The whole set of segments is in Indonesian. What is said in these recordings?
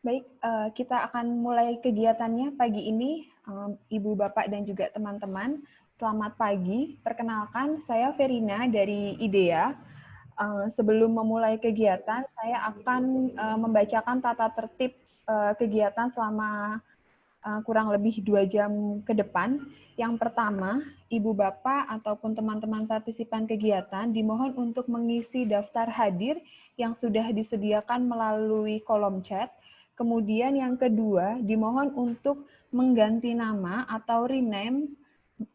Baik, kita akan mulai kegiatannya pagi ini, Ibu, Bapak, dan juga teman-teman. Selamat pagi, perkenalkan saya Verina dari IDEA. Sebelum memulai kegiatan, saya akan membacakan tata tertib kegiatan selama kurang lebih 2 jam ke depan. Yang pertama, Ibu, Bapak, ataupun teman-teman partisipan kegiatan dimohon untuk mengisi daftar hadir yang sudah disediakan melalui kolom chat. Kemudian yang kedua, dimohon untuk mengganti nama atau rename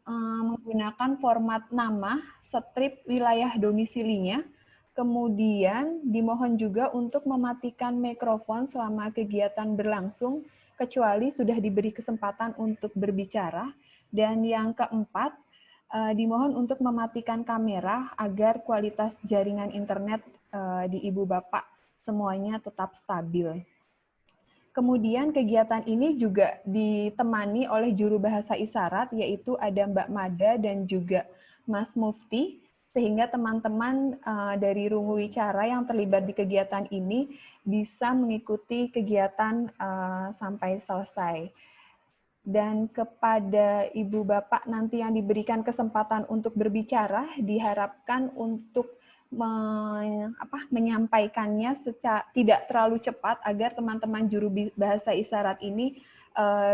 menggunakan format nama, strip wilayah domisilinya. Kemudian dimohon juga untuk mematikan mikrofon selama kegiatan berlangsung, kecuali sudah diberi kesempatan untuk berbicara. Dan yang keempat, dimohon untuk mematikan kamera agar kualitas jaringan internet di Ibu Bapak semuanya tetap stabil. Kemudian kegiatan ini juga ditemani oleh juru bahasa isyarat, yaitu ada Mbak Mada dan juga Mas Mufti, sehingga teman-teman dari Rungu Wicara yang terlibat di kegiatan ini bisa mengikuti kegiatan sampai selesai. Dan kepada Ibu Bapak nanti yang diberikan kesempatan untuk berbicara, diharapkan untuk menyampaikannya secara tidak terlalu cepat agar teman-teman juru bahasa isyarat ini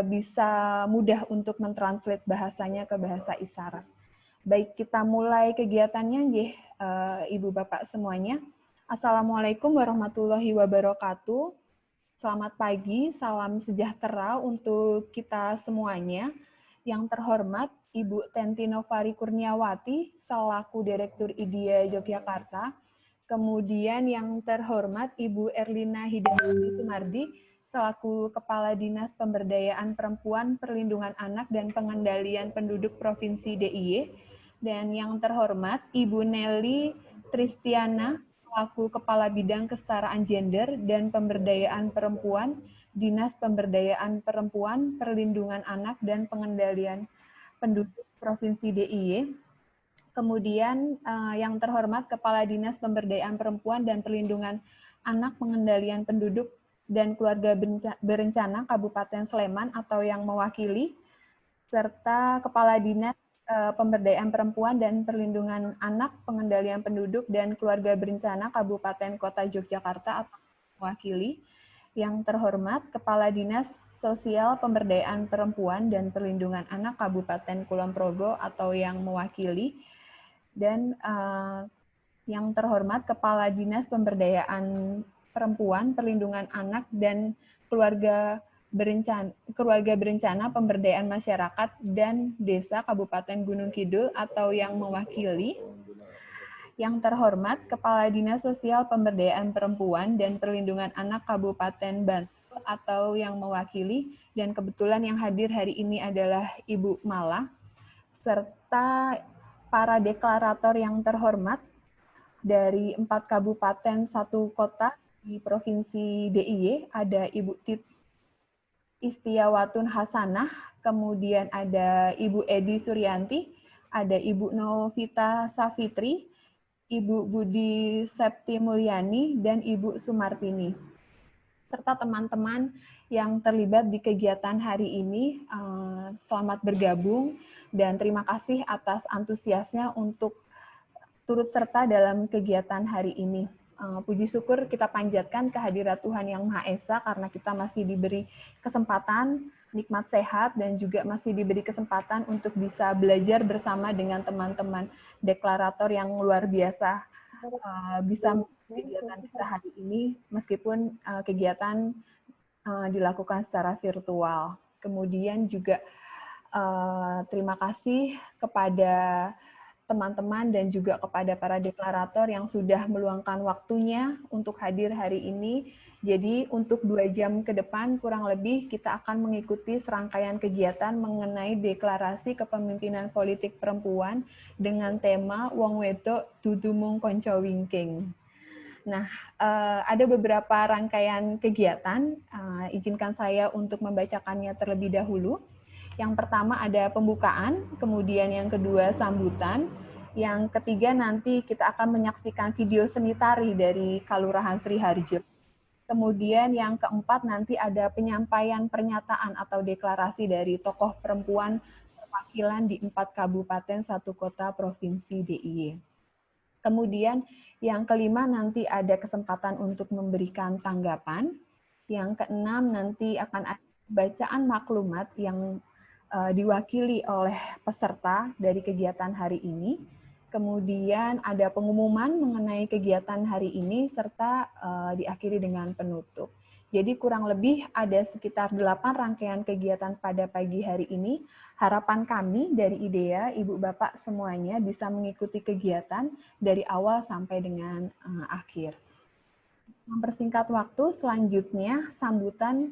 bisa mudah untuk mentranslate bahasanya ke bahasa isyarat. Baik, kita mulai kegiatannya, Ibu Bapak semuanya. Assalamualaikum warahmatullahi wabarakatuh. Selamat pagi, salam sejahtera untuk kita semuanya. Yang terhormat Ibu Tenti Novari Kurniawati, selaku Direktur IDEA Yogyakarta. Kemudian yang terhormat Ibu Erlina Hidayati Sumardi, selaku Kepala Dinas Pemberdayaan Perempuan, Perlindungan Anak, dan Pengendalian Penduduk Provinsi DIY. Dan yang terhormat Ibu Nelly Tristiana, selaku Kepala Bidang Kesetaraan Gender dan Pemberdayaan Perempuan, Dinas Pemberdayaan Perempuan, Perlindungan Anak, dan Pengendalian Penduduk Provinsi DIY. Kemudian yang terhormat Kepala Dinas Pemberdayaan Perempuan dan Perlindungan Anak, Pengendalian Penduduk dan Keluarga Berencana Kabupaten Sleman atau yang mewakili, serta Kepala Dinas Pemberdayaan Perempuan dan Perlindungan Anak, Pengendalian Penduduk dan Keluarga Berencana Kabupaten Kota Yogyakarta atau mewakili. Yang terhormat Kepala Dinas Sosial Pemberdayaan Perempuan dan Perlindungan Anak Kabupaten Kulon Progo atau yang mewakili. Dan yang terhormat Kepala Dinas Pemberdayaan Perempuan, Perlindungan Anak dan Keluarga Berencana Pemberdayaan Masyarakat dan Desa Kabupaten Gunung Kidul atau yang mewakili. Yang terhormat Kepala Dinas Sosial Pemberdayaan Perempuan dan Perlindungan Anak Kabupaten Bantul atau yang mewakili, dan kebetulan yang hadir hari ini adalah Ibu Mala, serta para deklarator yang terhormat dari 4 kabupaten 1 kota di Provinsi DIY, ada Ibu Titi Istiawatun Hasanah, kemudian ada Ibu Edi Suryanti, ada Ibu Novita Safitri, Ibu Budi Septi Mulyani, dan Ibu Sumartini. Serta teman-teman yang terlibat di kegiatan hari ini, selamat bergabung dan terima kasih atas antusiasnya untuk turut serta dalam kegiatan hari ini. Puji syukur kita panjatkan kehadirat Tuhan Yang Maha Esa karena kita masih diberi kesempatan, nikmat sehat, dan juga masih diberi kesempatan untuk bisa belajar bersama dengan teman-teman deklarator yang luar biasa bisa kegiatan kita hari ini meskipun kegiatan dilakukan secara virtual. Kemudian juga terima kasih kepada teman-teman dan juga kepada para deklarator yang sudah meluangkan waktunya untuk hadir hari ini. Jadi untuk 2 jam ke depan kurang lebih kita akan mengikuti serangkaian kegiatan mengenai deklarasi kepemimpinan politik perempuan dengan tema Wong Wedok Dudu Mung Konco Wingking. Nah, ada beberapa rangkaian kegiatan, izinkan saya untuk membacakannya terlebih dahulu. Yang pertama ada pembukaan, kemudian yang kedua sambutan, yang ketiga nanti kita akan menyaksikan video seni tari dari Kalurahan Sriharjo. Kemudian yang keempat nanti ada penyampaian pernyataan atau deklarasi dari tokoh perempuan perwakilan di 4 kabupaten 1 kota provinsi DIY. Kemudian yang kelima nanti ada kesempatan untuk memberikan tanggapan. Yang keenam nanti akan ada bacaan maklumat yang diwakili oleh peserta dari kegiatan hari ini. Kemudian ada pengumuman mengenai kegiatan hari ini serta diakhiri dengan penutup. Jadi kurang lebih ada sekitar 8 rangkaian kegiatan pada pagi hari ini. Harapan kami dari IDEA, Ibu Bapak semuanya bisa mengikuti kegiatan dari awal sampai dengan akhir. Mempersingkat waktu, selanjutnya sambutan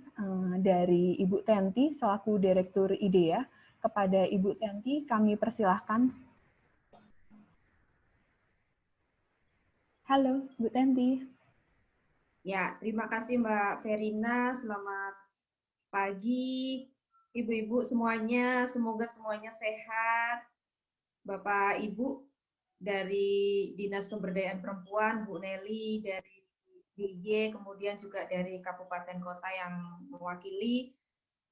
dari Ibu Tenti selaku Direktur IDEA. Kepada Ibu Tenti kami persilahkan. Halo, Bu Tenti. Ya, terima kasih Mbak Verina. Selamat pagi Ibu-ibu semuanya. Semoga semuanya sehat. Bapak Ibu dari Dinas Pemberdayaan Perempuan, Bu Nelly dari DIY, kemudian juga dari kabupaten kota yang mewakili.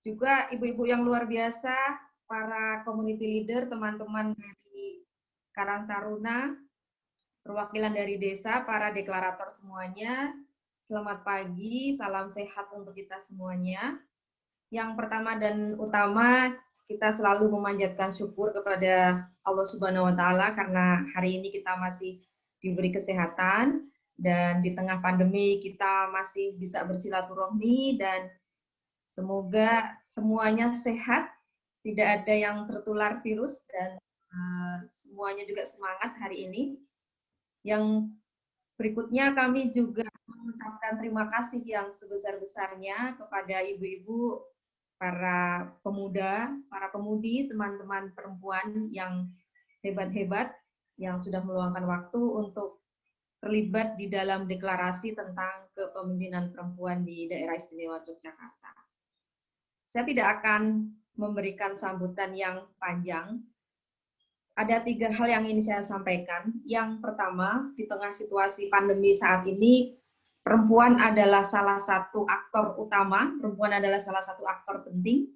Juga ibu-ibu yang luar biasa, para community leader, teman-teman dari Karang Taruna, perwakilan dari desa, para deklarator semuanya. Selamat pagi, salam sehat untuk kita semuanya. Yang pertama dan utama, kita selalu memanjatkan syukur kepada Allah Subhanahu wa Ta'ala karena hari ini kita masih diberi kesehatan dan di tengah pandemi kita masih bisa bersilaturahmi dan semoga semuanya sehat, tidak ada yang tertular virus dan semuanya juga semangat hari ini. Yang berikutnya kami juga mengucapkan terima kasih yang sebesar-besarnya kepada ibu-ibu, para pemuda, para pemudi, teman-teman perempuan yang hebat-hebat, yang sudah meluangkan waktu untuk terlibat di dalam deklarasi tentang kepemimpinan perempuan di Daerah Istimewa Yogyakarta. Saya tidak akan memberikan sambutan yang panjang. Ada 3 hal yang ingin saya sampaikan. Yang pertama, di tengah situasi pandemi saat ini, perempuan adalah salah satu aktor utama, perempuan adalah salah satu aktor penting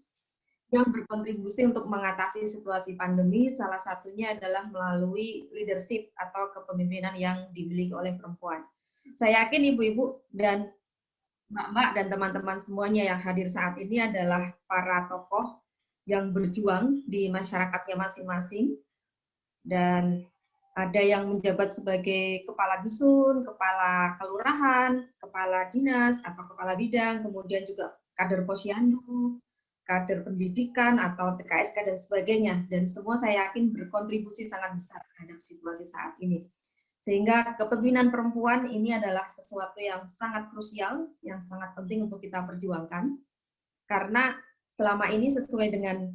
yang berkontribusi untuk mengatasi situasi pandemi, salah satunya adalah melalui leadership atau kepemimpinan yang dimiliki oleh perempuan. Saya yakin ibu-ibu dan mbak-mbak dan teman-teman semuanya yang hadir saat ini adalah para tokoh yang berjuang di masyarakatnya masing-masing, dan ada yang menjabat sebagai kepala dusun, kepala kelurahan, kepala dinas atau kepala bidang, kemudian juga kader posyandu, kader pendidikan atau TKSK dan sebagainya. Dan semua saya yakin berkontribusi sangat besar terhadap situasi saat ini. Sehingga kepemimpinan perempuan ini adalah sesuatu yang sangat krusial, yang sangat penting untuk kita perjuangkan. Karena selama ini sesuai dengan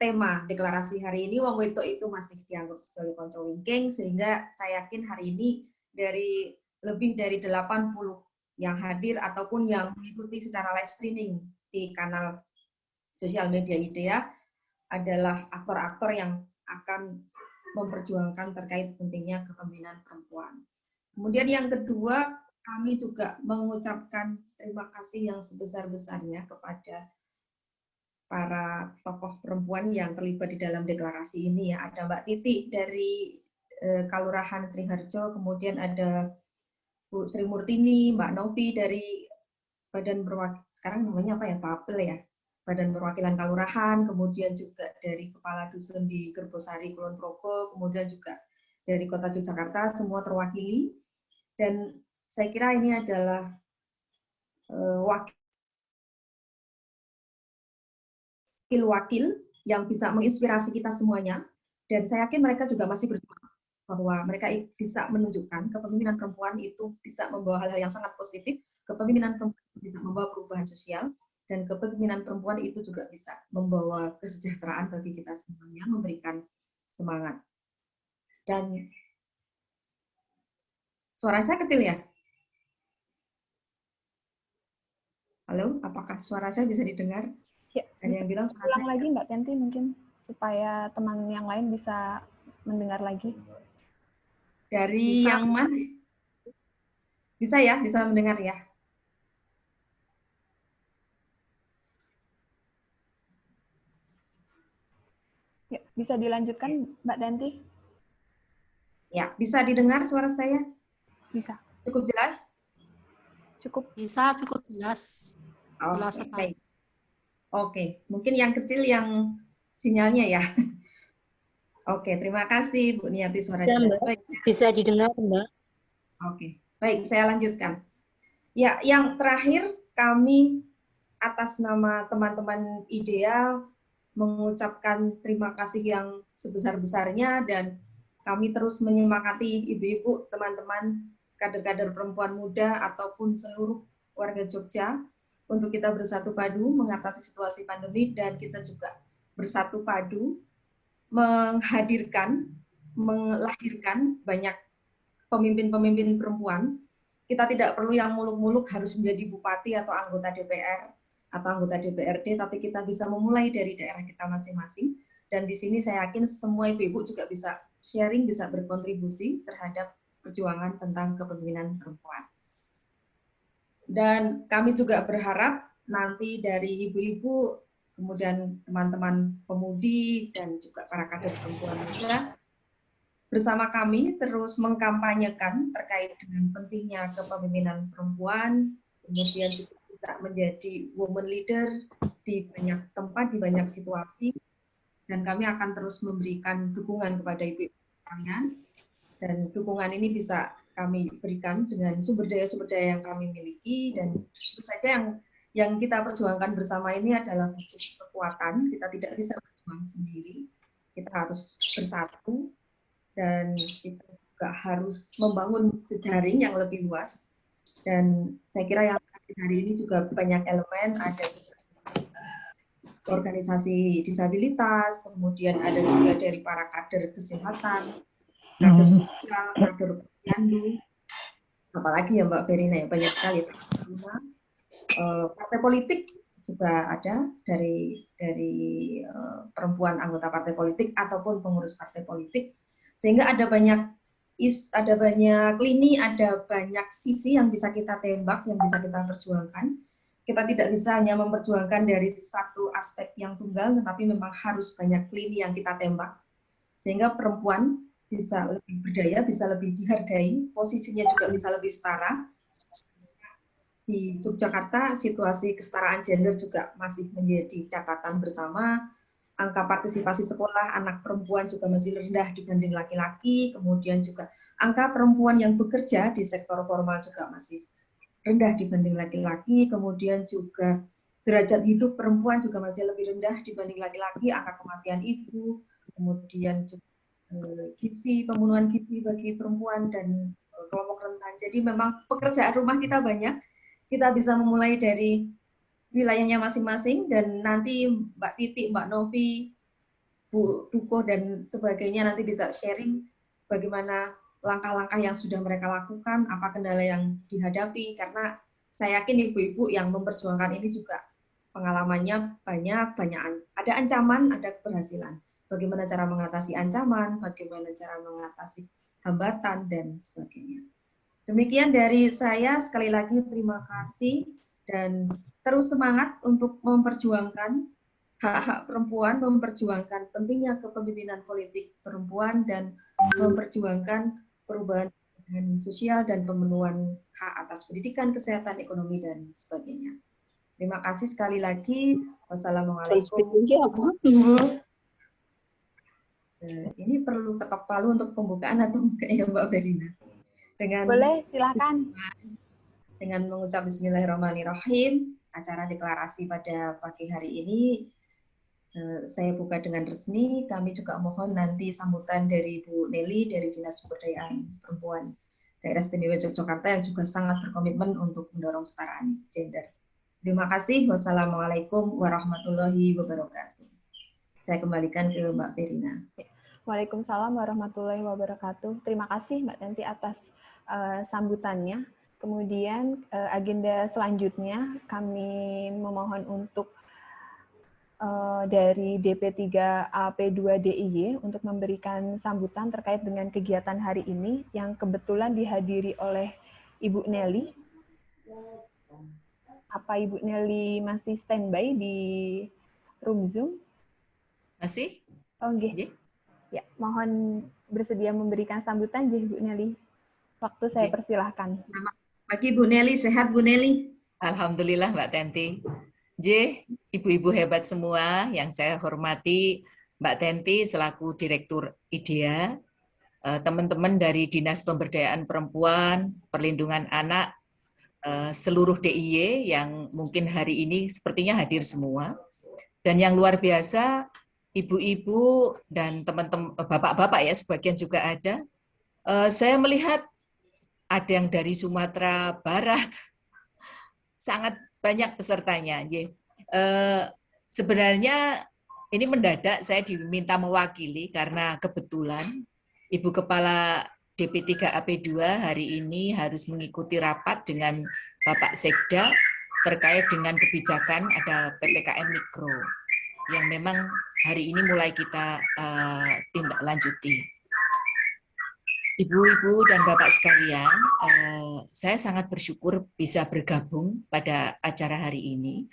tema deklarasi hari ini, wong wedok itu masih dianggap sebagai konco wingking, sehingga saya yakin hari ini dari lebih dari 80 yang hadir ataupun yang mengikuti secara live streaming di kanal sosial media IDEA adalah aktor-aktor yang akan memperjuangkan terkait pentingnya kepemimpinan perempuan. Kemudian yang kedua, kami juga mengucapkan terima kasih yang sebesar-besarnya kepada para tokoh perempuan yang terlibat di dalam deklarasi ini ya. Ada Mbak Titi dari Kalurahan Sriharjo, kemudian ada Bu Sri Murtini, Mbak Novi dari Badan Perwakilan, sekarang namanya apa ya, Papel ya, Badan Perwakilan Kalurahan, kemudian juga dari Kepala Dusun di Gerbosari, Kulon Progo, kemudian juga dari Kota Yogyakarta, semua terwakili. Dan saya kira ini adalah wakil-wakil yang bisa menginspirasi kita semuanya, dan saya yakin mereka juga masih berjuang bahwa mereka bisa menunjukkan kepemimpinan perempuan itu bisa membawa hal-hal yang sangat positif, kepemimpinan perempuan bisa membawa perubahan sosial, dan kepemimpinan perempuan itu juga bisa membawa kesejahteraan bagi kita semuanya, memberikan semangat. Dan suara saya kecil ya? Halo, apakah suara saya bisa didengar? Ya, ada yang bilang suara ulang lagi Mbak Tenti mungkin supaya teman yang lain bisa mendengar lagi. Dari bisa. Yang mana? Bisa ya, bisa mendengar ya? Bisa dilanjutkan, Mbak Tanti? Ya, bisa didengar suara saya? Bisa. Cukup jelas? Cukup. Bisa, cukup jelas. Jelas Oke, sekali. baik. Oke, mungkin yang kecil yang sinyalnya ya. Oke, terima kasih Bu Niati, suara Ya, jelas. Mbak. Baik. Bisa didengar, Mbak. Oke, baik, saya lanjutkan. Ya, yang terakhir kami atas nama teman-teman IDEA mengucapkan terima kasih yang sebesar-besarnya dan kami terus menyemangati ibu-ibu, teman-teman, kader-kader perempuan muda ataupun seluruh warga Jogja untuk kita bersatu padu mengatasi situasi pandemi dan kita juga bersatu padu menghadirkan, melahirkan banyak pemimpin-pemimpin perempuan. Kita tidak perlu yang muluk-muluk harus menjadi bupati atau anggota DPR atau anggota DPRD, tapi kita bisa memulai dari daerah kita masing-masing. Dan di sini saya yakin semua ibu-ibu juga bisa sharing, bisa berkontribusi terhadap perjuangan tentang kepemimpinan perempuan. Dan kami juga berharap nanti dari ibu-ibu, kemudian teman-teman pemudi, dan juga para kader perempuan muda, bersama kami terus mengkampanyekan terkait dengan pentingnya kepemimpinan perempuan, kemudian juga bisa menjadi woman leader di banyak tempat, di banyak situasi, dan kami akan terus memberikan dukungan kepada ibu-ibu kalian, dan dukungan ini bisa kami berikan dengan sumber daya yang kami miliki, dan tentu saja yang kita perjuangkan bersama ini adalah kekuatan. Kita tidak bisa berjuang sendiri, kita harus bersatu, dan kita juga harus membangun jejaring yang lebih luas. Dan saya kira yang hari ini juga banyak elemen, ada juga organisasi disabilitas, kemudian ada juga dari para kader kesehatan, kader sosial, kader posyandu, apalagi ya Mbak Verina, ya banyak sekali. Partai politik juga ada dari perempuan anggota partai politik ataupun pengurus partai politik, sehingga ada banyak lini, ada banyak sisi yang bisa kita tembak, yang bisa kita perjuangkan. Kita tidak bisa hanya memperjuangkan dari satu aspek yang tunggal, tetapi memang harus banyak lini yang kita tembak, sehingga perempuan bisa lebih berdaya, bisa lebih dihargai, posisinya juga bisa lebih setara. Di Yogyakarta, situasi kesetaraan gender juga masih menjadi catatan bersama. Angka partisipasi sekolah anak perempuan juga masih rendah dibanding laki-laki. Kemudian juga angka perempuan yang bekerja di sektor formal juga masih rendah dibanding laki-laki. Kemudian juga derajat hidup perempuan juga masih lebih rendah dibanding laki-laki. Angka kematian ibu, kemudian juga gizi, pembunuhan gizi bagi perempuan dan kelompok rentan. Jadi memang pekerjaan rumah kita banyak. Kita bisa memulai dari wilayahnya masing-masing, dan nanti Mbak Titi, Mbak Novi, Bu Duko, dan sebagainya nanti bisa sharing bagaimana langkah-langkah yang sudah mereka lakukan, apa kendala yang dihadapi, karena saya yakin ibu-ibu yang memperjuangkan ini juga pengalamannya banyak, ada ancaman, ada keberhasilan. Bagaimana cara mengatasi ancaman, bagaimana cara mengatasi hambatan, dan sebagainya. Demikian dari saya, sekali lagi terima kasih dan terus semangat untuk memperjuangkan hak-hak perempuan, memperjuangkan pentingnya kepemimpinan politik perempuan, dan memperjuangkan perubahan sosial dan pemenuhan hak atas pendidikan, kesehatan, ekonomi, dan sebagainya. Terima kasih sekali lagi. Wassalamualaikum. Ini perlu ketok palu untuk pembukaan atau enggak ya Mbak Verina? Boleh, silakan. Dengan mengucap Bismillahirrahmanirrahim, acara deklarasi pada pagi hari ini saya buka dengan resmi. Kami juga mohon nanti sambutan dari Bu Nelly dari Dinas Pemberdayaan Perempuan Daerah Istimewa Yogyakarta yang juga sangat berkomitmen untuk mendorong kesetaraan gender. Terima kasih. Wassalamualaikum warahmatullahi wabarakatuh. Saya kembalikan ke Mbak Verina. Waalaikumsalam warahmatullahi wabarakatuh. Terima kasih Mbak Tanti atas sambutannya. Kemudian agenda selanjutnya kami memohon untuk dari DP3AP2DIY untuk memberikan sambutan terkait dengan kegiatan hari ini yang kebetulan dihadiri oleh Ibu Nelly. Apa Ibu Nelly masih standby di room Zoom? Masih? Oh, nggih. Nggih. Ya, mohon bersedia memberikan sambutan, nggih, Bu Nelly. Waktu saya Nggih. persilahkan. Selamat pagi Bu Nelly, sehat Bu Nelly? Alhamdulillah Mbak Tenti. Ibu-ibu hebat semua yang saya hormati, Mbak Tenti selaku Direktur IDEA, teman-teman dari Dinas Pemberdayaan Perempuan, Perlindungan Anak, seluruh DIY yang mungkin hari ini sepertinya hadir semua, dan yang luar biasa ibu-ibu dan teman-teman bapak-bapak ya, sebagian juga ada. Saya melihat ada yang dari Sumatera Barat, sangat banyak pesertanya. Sebenarnya ini mendadak saya diminta mewakili karena kebetulan Ibu Kepala DP3AP2 hari ini harus mengikuti rapat dengan Bapak Sekda terkait dengan kebijakan ada PPKM Mikro yang memang hari ini mulai kita tindak lanjuti. Ibu-ibu dan Bapak sekalian, saya sangat bersyukur bisa bergabung pada acara hari ini,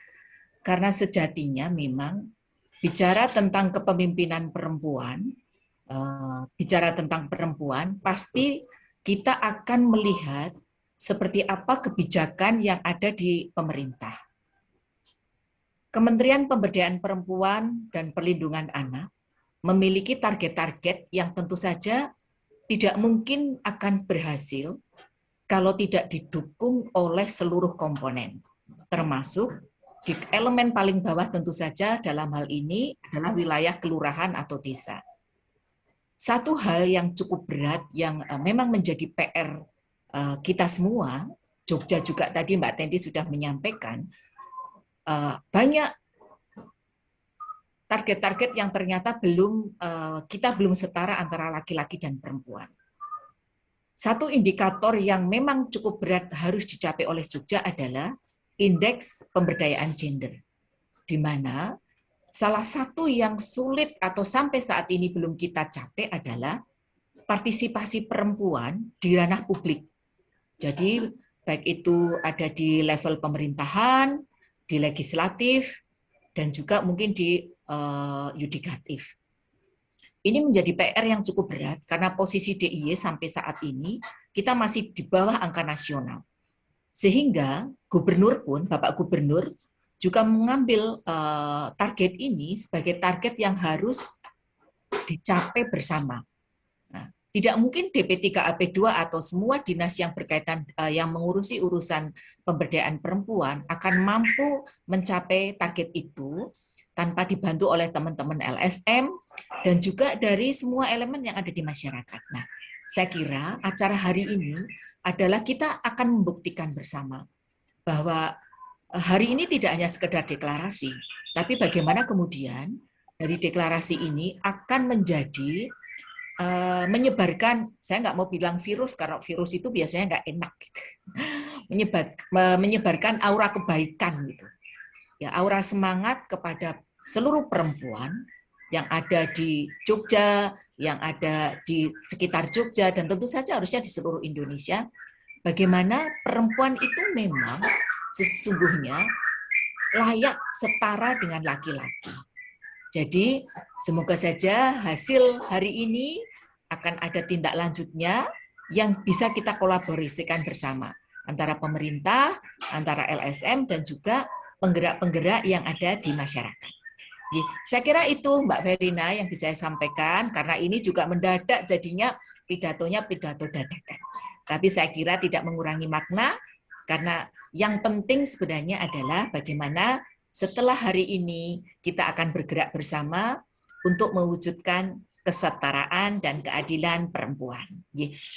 karena sejatinya memang bicara tentang kepemimpinan perempuan, bicara tentang perempuan, pasti kita akan melihat seperti apa kebijakan yang ada di pemerintah. Kementerian Pemberdayaan Perempuan dan Perlindungan Anak memiliki target-target yang tentu saja tidak mungkin akan berhasil kalau tidak didukung oleh seluruh komponen, termasuk di elemen paling bawah tentu saja dalam hal ini adalah wilayah kelurahan atau desa. Satu hal yang cukup berat yang memang menjadi PR kita semua, Jogja juga tadi Mbak Tenti sudah menyampaikan, banyak target-target yang ternyata kita belum setara antara laki-laki dan perempuan. Satu indikator yang memang cukup berat harus dicapai oleh Jogja adalah indeks pemberdayaan gender, di mana salah satu yang sulit atau sampai saat ini belum kita capai adalah partisipasi perempuan di ranah publik. Jadi baik itu ada di level pemerintahan, di legislatif, dan juga mungkin di yudikatif. Ini menjadi PR yang cukup berat karena posisi DIY sampai saat ini kita masih di bawah angka nasional. Sehingga gubernur pun, Bapak Gubernur, juga mengambil target ini sebagai target yang harus dicapai bersama. Nah, tidak mungkin DP3AP2 atau semua dinas yang berkaitan yang mengurusi urusan pemberdayaan perempuan akan mampu mencapai target itu tanpa dibantu oleh teman-teman LSM dan juga dari semua elemen yang ada di masyarakat. Nah, saya kira acara hari ini adalah kita akan membuktikan bersama bahwa hari ini tidak hanya sekedar deklarasi, tapi bagaimana kemudian dari deklarasi ini akan menjadi menyebarkan, saya nggak mau bilang virus, karena virus itu biasanya nggak enak, gitu. Menyebarkan aura kebaikan, gitu. Ya, aura semangat kepada seluruh perempuan yang ada di Jogja, yang ada di sekitar Jogja, dan tentu saja harusnya di seluruh Indonesia, bagaimana perempuan itu memang sesungguhnya layak setara dengan laki-laki. Jadi semoga saja hasil hari ini akan ada tindak lanjutnya yang bisa kita kolaborasikan bersama antara pemerintah, antara LSM, dan juga penggerak-penggerak yang ada di masyarakat. Saya kira itu Mbak Verina yang bisa saya sampaikan, karena ini juga mendadak jadinya pidatonya pidato dadakan. Tapi saya kira tidak mengurangi makna, karena yang penting sebenarnya adalah bagaimana setelah hari ini kita akan bergerak bersama untuk mewujudkan kesetaraan dan keadilan perempuan.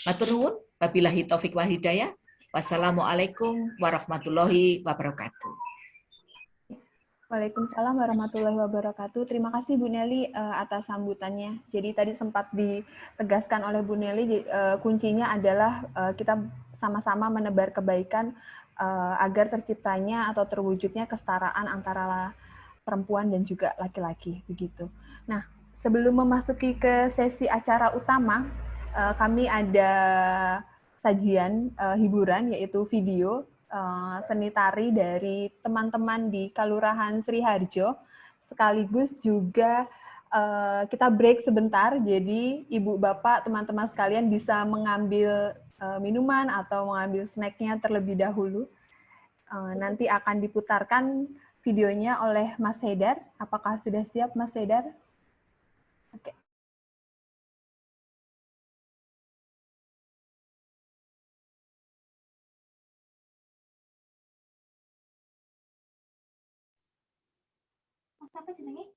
Matur nuwun, wabillahi taufik wal hidayah. Wassalamualaikum warahmatullahi wabarakatuh. Waalaikumsalam warahmatullahi wabarakatuh. Terima kasih Bu Nelly atas sambutannya. Jadi tadi sempat ditegaskan oleh Bu Nelly, kuncinya adalah kita sama-sama menebar kebaikan agar terciptanya atau terwujudnya kesetaraan antara perempuan dan juga laki-laki, begitu. Nah, sebelum memasuki ke sesi acara utama, kami ada sajian hiburan, yaitu video seni tari dari teman-teman di Kelurahan Sriharjo, sekaligus juga kita break sebentar, jadi Ibu Bapak, teman-teman sekalian bisa mengambil minuman atau mengambil snack-nya terlebih dahulu. Nanti akan diputarkan videonya oleh Mas Haidar. Apakah sudah siap, Mas Haidar? Oke. Apa jenenge?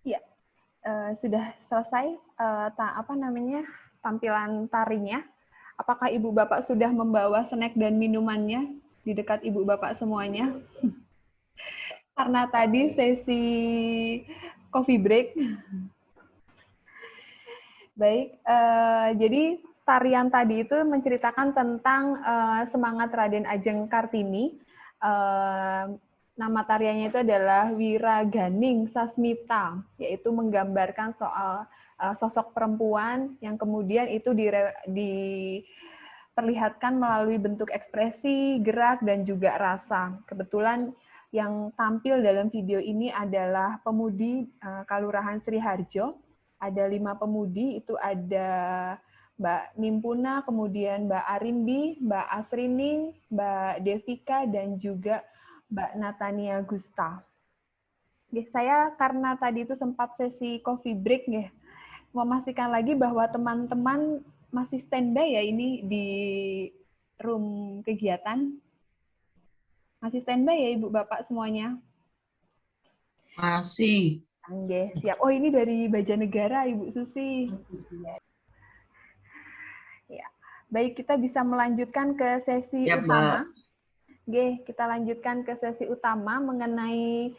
Ya, sudah selesai tampilan tarinya. Apakah Ibu Bapak sudah membawa snack dan minumannya di dekat Ibu Bapak semuanya? Karena tadi sesi coffee break. Baik, jadi tarian tadi itu menceritakan tentang semangat Raden Ajeng Kartini. Nama tariannya itu adalah Wiraganing Sasmita, yaitu menggambarkan soal sosok perempuan yang kemudian itu diperlihatkan melalui bentuk ekspresi, gerak, dan juga rasa. Kebetulan yang tampil dalam video ini adalah pemudi Kalurahan Sriharjo. Ada 5 pemudi, itu ada Mbak Nimpuna, kemudian Mbak Arimbi, Mbak Asrini, Mbak Devika, dan juga Mbak Natania Gusta. Saya karena tadi itu sempat sesi coffee break, memastikan lagi bahwa teman-teman masih standby ya ini di room kegiatan. Masih standby ya Ibu Bapak semuanya? Masih. Siap. Oh, ini dari Bajanegara Ibu Susi. Ya. Baik, kita bisa melanjutkan ke sesi utama. Kita lanjutkan ke sesi utama mengenai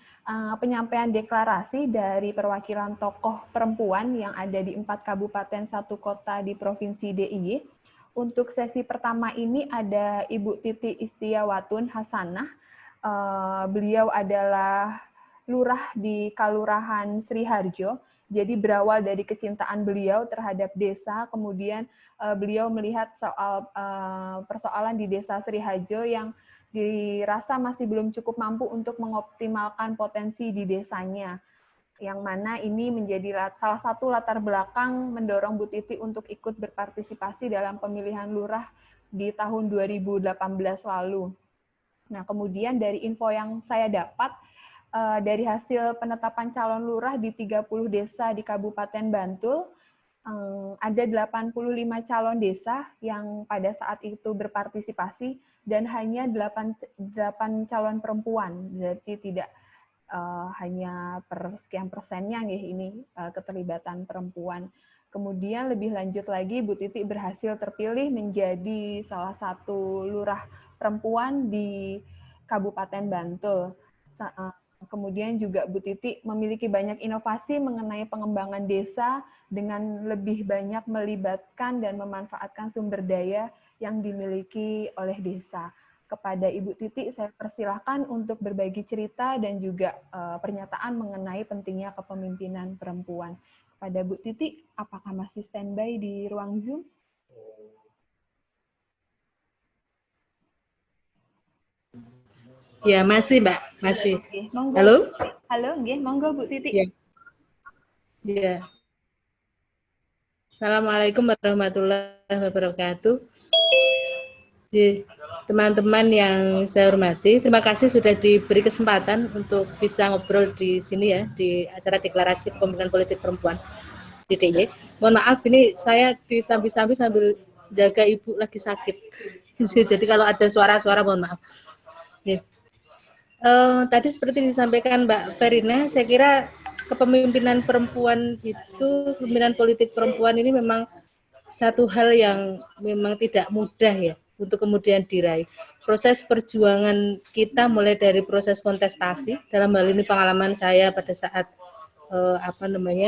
penyampaian deklarasi dari perwakilan tokoh perempuan yang ada di 4 kabupaten 1 kota di Provinsi DIY. Untuk sesi pertama ini ada Ibu Titi Istiawatun Hasanah. Beliau adalah lurah di Kalurahan Sriharjo. Jadi berawal dari kecintaan beliau terhadap desa, kemudian beliau melihat soal persoalan di desa Sriharjo yang dirasa masih belum cukup mampu untuk mengoptimalkan potensi di desanya. Yang mana ini menjadi salah satu latar belakang mendorong Bu Titi untuk ikut berpartisipasi dalam pemilihan lurah di tahun 2018 lalu. Nah, kemudian dari info yang saya dapat, dari hasil penetapan calon lurah di 30 desa di Kabupaten Bantul, ada 85 calon desa yang pada saat itu berpartisipasi dan hanya 8 calon perempuan, berarti tidak hanya sekian persennya ini keterlibatan perempuan. Kemudian lebih lanjut lagi, Bu Titi berhasil terpilih menjadi salah satu lurah perempuan di Kabupaten Bantul. Kemudian juga Bu Titi memiliki banyak inovasi mengenai pengembangan desa dengan lebih banyak melibatkan dan memanfaatkan sumber daya yang dimiliki oleh desa. Kepada Ibu Titi, saya persilahkan untuk berbagi cerita dan juga pernyataan mengenai pentingnya kepemimpinan perempuan. Kepada Bu Titi, apakah masih standby di ruang Zoom? Ya, masih, Mbak. Masih. Monggo. Halo? Halo, monggo Bu Titi. Ya. Ya. Assalamualaikum warahmatullahi wabarakatuh. Teman-teman yang saya hormati, terima kasih sudah diberi kesempatan untuk bisa ngobrol di sini ya, di acara deklarasi kepemimpinan politik perempuan di DIY. Mohon maaf, ini saya disambi-sambi sambil jaga ibu lagi sakit. Jadi kalau ada suara-suara mohon maaf. Tadi seperti disampaikan Mbak Verina, saya kira kepemimpinan perempuan itu, kepemimpinan politik perempuan ini memang satu hal yang memang tidak mudah ya untuk kemudian diraih. Proses perjuangan kita mulai dari proses kontestasi, dalam hal ini pengalaman saya pada saat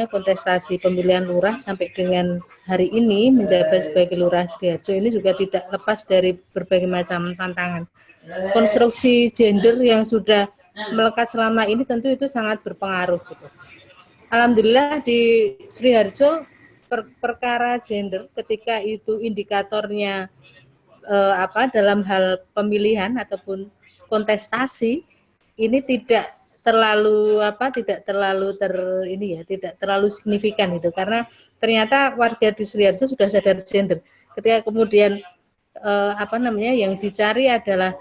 kontestasi pemilihan lurah sampai dengan hari ini menjabat sebagai lurah Sriharjo ini juga tidak lepas dari berbagai macam tantangan. Konstruksi gender yang sudah melekat selama ini tentu itu sangat berpengaruh gitu. Alhamdulillah di Sriharjo perkara gender ketika itu indikatornya dalam hal pemilihan ataupun kontestasi ini tidak terlalu signifikan itu, karena ternyata warga di Sriharjo sudah sadar gender. Ketika kemudian yang dicari adalah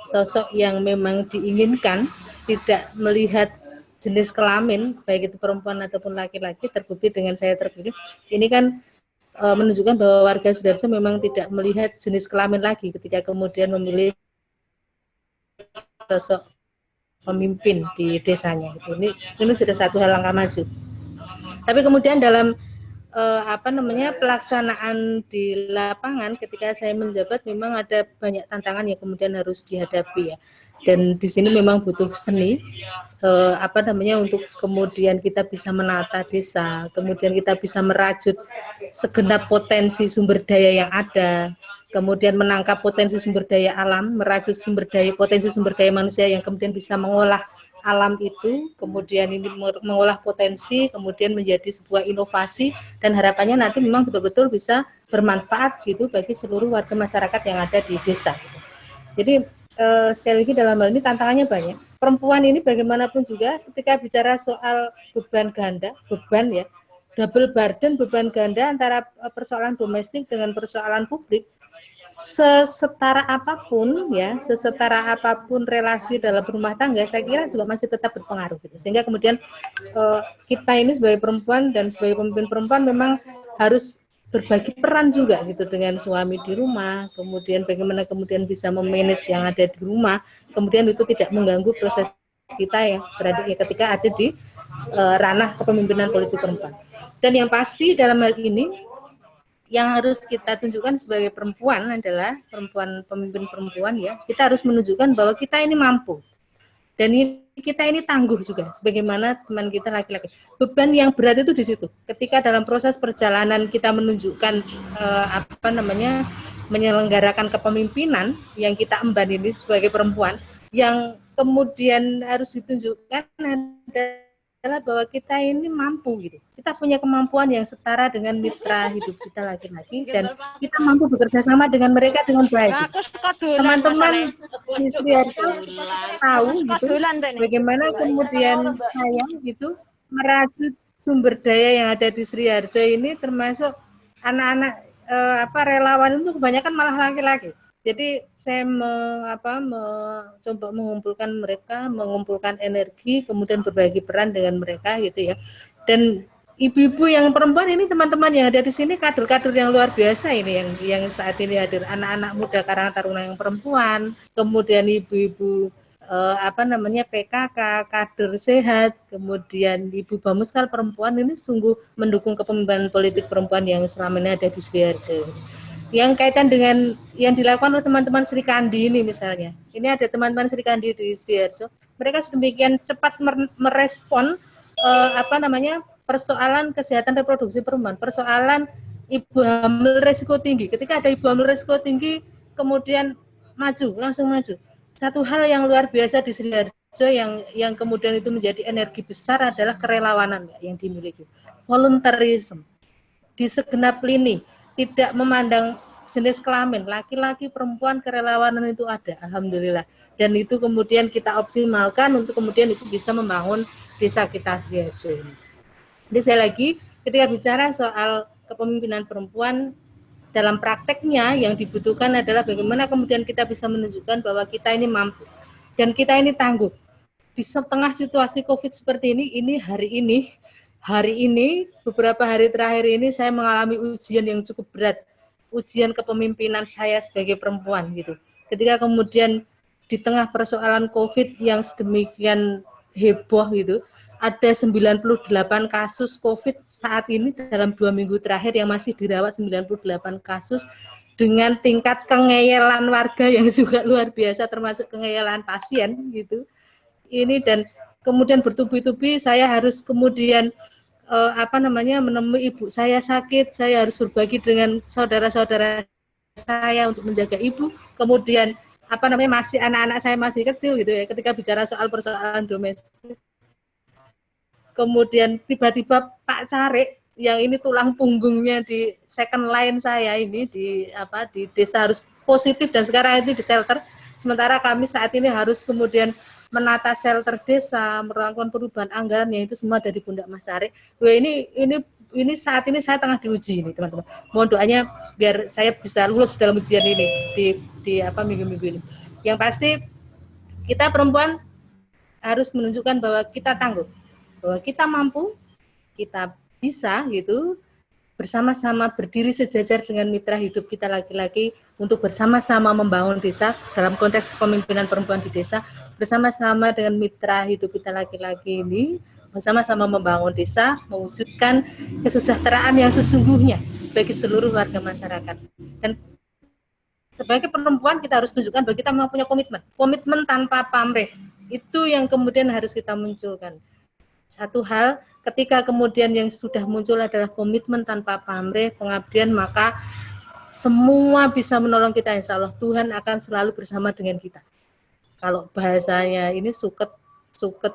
sosok yang memang diinginkan, tidak melihat jenis kelamin baik itu perempuan ataupun laki-laki, terbukti dengan saya terpilih. Ini kan menunjukkan bahwa warga Sriharjo memang tidak melihat jenis kelamin lagi ketika kemudian memilih sosok pemimpin di desanya. Ini sudah satu hal langkah maju. Tapi kemudian dalam pelaksanaan di lapangan ketika saya menjabat memang ada banyak tantangan yang kemudian harus dihadapi ya. Dan di sini memang butuh seni untuk kemudian kita bisa menata desa, kemudian kita bisa merajut segenap potensi sumber daya yang ada, kemudian menangkap potensi sumber daya alam, merajut potensi sumber daya manusia yang kemudian bisa mengolah alam itu, kemudian ini mengolah potensi, kemudian menjadi sebuah inovasi, dan harapannya nanti memang betul-betul bisa bermanfaat gitu bagi seluruh warga masyarakat yang ada di desa. Jadi sekali lagi dalam hal ini tantangannya banyak. Perempuan ini bagaimanapun juga ketika bicara soal beban ganda, double burden, beban ganda antara persoalan domestik dengan persoalan publik, sesetara apapun relasi dalam rumah tangga, saya kira juga masih tetap berpengaruh gitu. Sehingga kemudian kita ini sebagai perempuan dan sebagai pemimpin perempuan memang harus berbagi peran juga gitu dengan suami di rumah, kemudian bagaimana kemudian bisa memanage yang ada di rumah, kemudian itu tidak mengganggu proses kita yang berada ketika ada di ranah kepemimpinan politik perempuan. Dan yang pasti dalam hal ini yang harus kita tunjukkan sebagai perempuan adalah pemimpin perempuan ya, kita harus menunjukkan bahwa kita ini mampu dan kita ini tangguh juga sebagaimana teman kita laki-laki. Beban yang berat itu di situ. Ketika dalam proses perjalanan kita menunjukkan menyelenggarakan kepemimpinan yang kita emban ini sebagai perempuan, yang kemudian harus ditunjukkan adalah bahwa kita ini mampu gitu. Kita punya kemampuan yang setara dengan mitra hidup kita laki-laki dan kita mampu bekerja sama dengan mereka dengan baik. Teman-teman di Sri Harjo tahu gitu bagaimana kemudian saya gitu merajut sumber daya yang ada di Sri Harjo ini, termasuk anak-anak relawan itu kebanyakan malah laki-laki. Jadi saya mencoba mengumpulkan energi, kemudian berbagi peran dengan mereka gitu ya. Dan ibu-ibu yang perempuan ini, teman-teman yang ada di sini, kader-kader yang luar biasa ini yang saat ini hadir, anak-anak muda Karang Taruna yang perempuan, kemudian ibu-ibu PKK, kader sehat, kemudian ibu Bamuskal perempuan ini sungguh mendukung kepemimpinan politik perempuan yang selama ini ada di Sri Harjo. Yang kaitan dengan yang dilakukan oleh teman-teman Sri Kandi ini misalnya, ini ada teman-teman Sri Kandi di Sri Harjo, mereka sedemikian cepat merespon persoalan kesehatan reproduksi perempuan, persoalan ibu hamil resiko tinggi. Ketika ada ibu hamil resiko tinggi, kemudian langsung maju. Satu hal yang luar biasa di Sri Harjo yang kemudian itu menjadi energi besar adalah kerelawanan yang dimiliki, volunteerism di segenap lini. Tidak memandang jenis kelamin, laki-laki, perempuan, kerelawanan itu ada, alhamdulillah. Dan itu kemudian kita optimalkan untuk kemudian itu bisa membangun desa kita Sri Harjo ini. Jadi saya lagi, ketika bicara soal kepemimpinan perempuan, dalam prakteknya yang dibutuhkan adalah bagaimana kemudian kita bisa menunjukkan bahwa kita ini mampu dan kita ini tangguh. Di setengah situasi COVID seperti ini hari ini, beberapa hari terakhir ini saya mengalami ujian yang cukup berat, ujian kepemimpinan saya sebagai perempuan gitu. Ketika kemudian di tengah persoalan COVID yang sedemikian heboh gitu, ada 98 kasus COVID saat ini dalam 2 minggu terakhir yang masih dirawat 98 kasus dengan tingkat kengeyelan warga yang juga luar biasa, termasuk kengeyelan pasien gitu. Ini dan kemudian bertubi-tubi saya harus kemudian menemui ibu saya sakit, saya harus berbagi dengan saudara-saudara saya untuk menjaga ibu. Kemudian masih anak-anak saya masih kecil gitu ya, ketika bicara soal persoalan domestik. Kemudian tiba-tiba Pak Carik yang ini tulang punggungnya di second line saya ini di desa harus positif dan sekarang itu di shelter. Sementara kami saat ini harus kemudian menata shelter desa, melakukan perubahan anggaran yang itu semua ada di pundak Mas Carik. Wah, ini saat ini saya tengah diuji ini, teman-teman. Mohon doanya biar saya bisa lulus dalam ujian ini di minggu-minggu ini. Yang pasti kita perempuan harus menunjukkan bahwa kita tangguh, bahwa kita mampu, kita bisa gitu, bersama-sama berdiri sejajar dengan mitra hidup kita laki-laki untuk bersama-sama membangun desa dalam konteks kepemimpinan perempuan di desa, bersama-sama dengan mitra hidup kita laki-laki ini bersama-sama membangun desa, mewujudkan kesejahteraan yang sesungguhnya bagi seluruh warga masyarakat. Dan sebagai perempuan kita harus tunjukkan bahwa kita memang punya komitmen tanpa pamrih. Itu yang kemudian harus kita munculkan. Satu hal, ketika kemudian yang sudah muncul adalah komitmen tanpa pamrih, pengabdian, maka semua bisa menolong kita, insya Allah. Tuhan akan selalu bersama dengan kita. Kalau bahasanya ini suket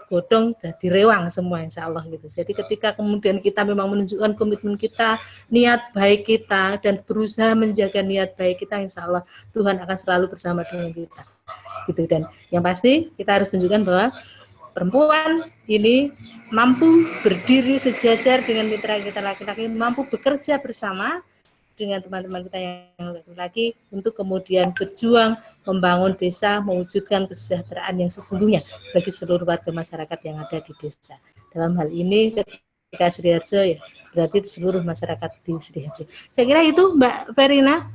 godong, jadi rewang semua, insya Allah gitu. Jadi ketika kemudian kita memang menunjukkan komitmen kita, niat baik kita, dan berusaha menjaga niat baik kita, insya Allah Tuhan akan selalu bersama dengan kita. Gitu. Dan yang pasti kita harus tunjukkan bahwa perempuan ini mampu berdiri sejajar dengan mitra kita laki-laki, mampu bekerja bersama dengan teman-teman kita yang laki-laki untuk kemudian berjuang membangun desa, mewujudkan kesejahteraan yang sesungguhnya bagi seluruh warga masyarakat yang ada di desa. Dalam hal ini ketika Sriharjo ya berarti seluruh masyarakat di Sriharjo. Saya kira itu Mbak Verina,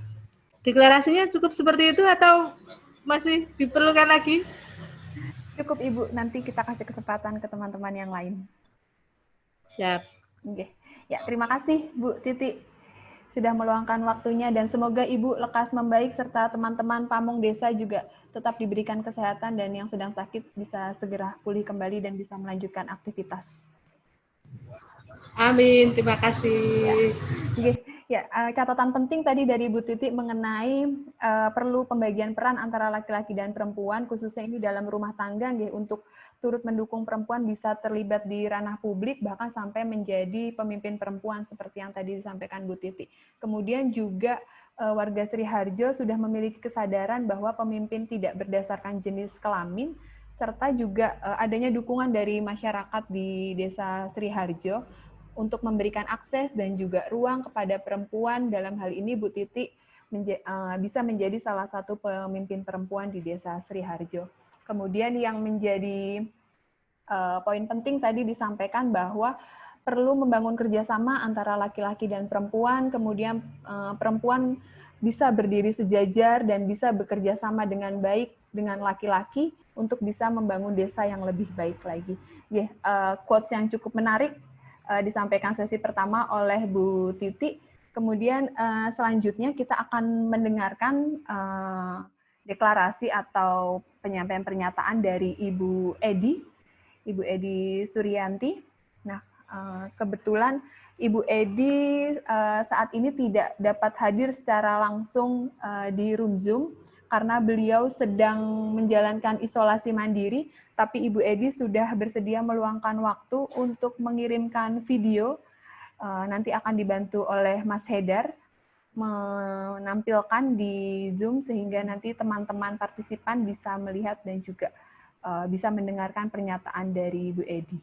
deklarasinya cukup seperti itu atau masih diperlukan lagi? Cukup Ibu, nanti kita kasih kesempatan ke teman-teman yang lain. Siap. Oke. Ya, terima kasih Bu Titi sudah meluangkan waktunya dan semoga Ibu lekas membaik serta teman-teman pamong desa juga tetap diberikan kesehatan dan yang sedang sakit bisa segera pulih kembali dan bisa melanjutkan aktivitas. Amin, terima kasih. Ya, catatan penting tadi dari Bu Titi mengenai perlu pembagian peran antara laki-laki dan perempuan, khususnya ini dalam rumah tangga, untuk turut mendukung perempuan bisa terlibat di ranah publik, bahkan sampai menjadi pemimpin perempuan, seperti yang tadi disampaikan Bu Titi. Kemudian juga warga Sriharjo sudah memiliki kesadaran bahwa pemimpin tidak berdasarkan jenis kelamin, serta juga adanya dukungan dari masyarakat di desa Sriharjo untuk memberikan akses dan juga ruang kepada perempuan. Dalam hal ini Bu Titi bisa menjadi salah satu pemimpin perempuan di desa Sriharjo. Kemudian yang menjadi poin penting tadi disampaikan bahwa perlu membangun kerjasama antara laki-laki dan perempuan, kemudian perempuan bisa berdiri sejajar dan bisa bekerja sama dengan baik dengan laki-laki untuk bisa membangun desa yang lebih baik lagi. Quotes yang cukup menarik disampaikan sesi pertama oleh Bu Titi. Kemudian selanjutnya kita akan mendengarkan deklarasi atau penyampaian pernyataan dari Ibu Edi Suryanti. Nah, kebetulan Ibu Edi saat ini tidak dapat hadir secara langsung di room Zoom karena beliau sedang menjalankan isolasi mandiri. Tapi Ibu Edi sudah bersedia meluangkan waktu untuk mengirimkan video, nanti akan dibantu oleh Mas Hedar, menampilkan di Zoom sehingga nanti teman-teman partisipan bisa melihat dan juga bisa mendengarkan pernyataan dari Ibu Edi.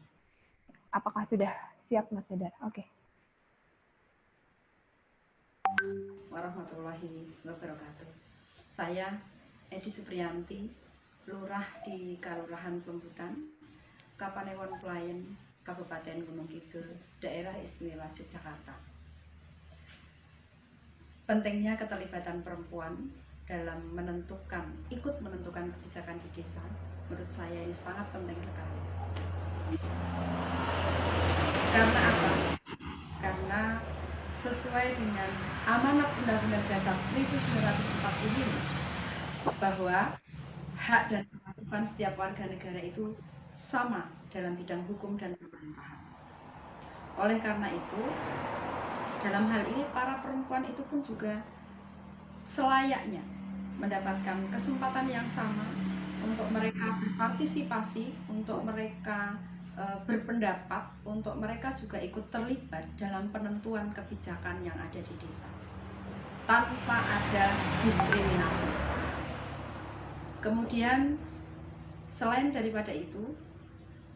Apakah sudah siap Mas Hedar? Oke. Warahmatullahi wabarakatuh. Saya Edi Supriyanti, Lurah di Kelurahan Pembutan, Kapanewon Pelayan, Kabupaten Gunung Kidul, Daerah Istimewa Yogyakarta. Pentingnya keterlibatan perempuan dalam ikut menentukan kebijakan di desa, menurut saya ini sangat penting sekali. Karena apa? Karena sesuai dengan amanat Undang-Undang Dasar 1945 bahwa hak dan kewajiban setiap warga negara itu sama dalam bidang hukum dan pemerintahan. Oleh karena itu, dalam hal ini para perempuan itu pun juga selayaknya mendapatkan kesempatan yang sama untuk mereka berpartisipasi, untuk mereka berpendapat, untuk mereka juga ikut terlibat dalam penentuan kebijakan yang ada di desa tanpa ada diskriminasi. Kemudian selain daripada itu,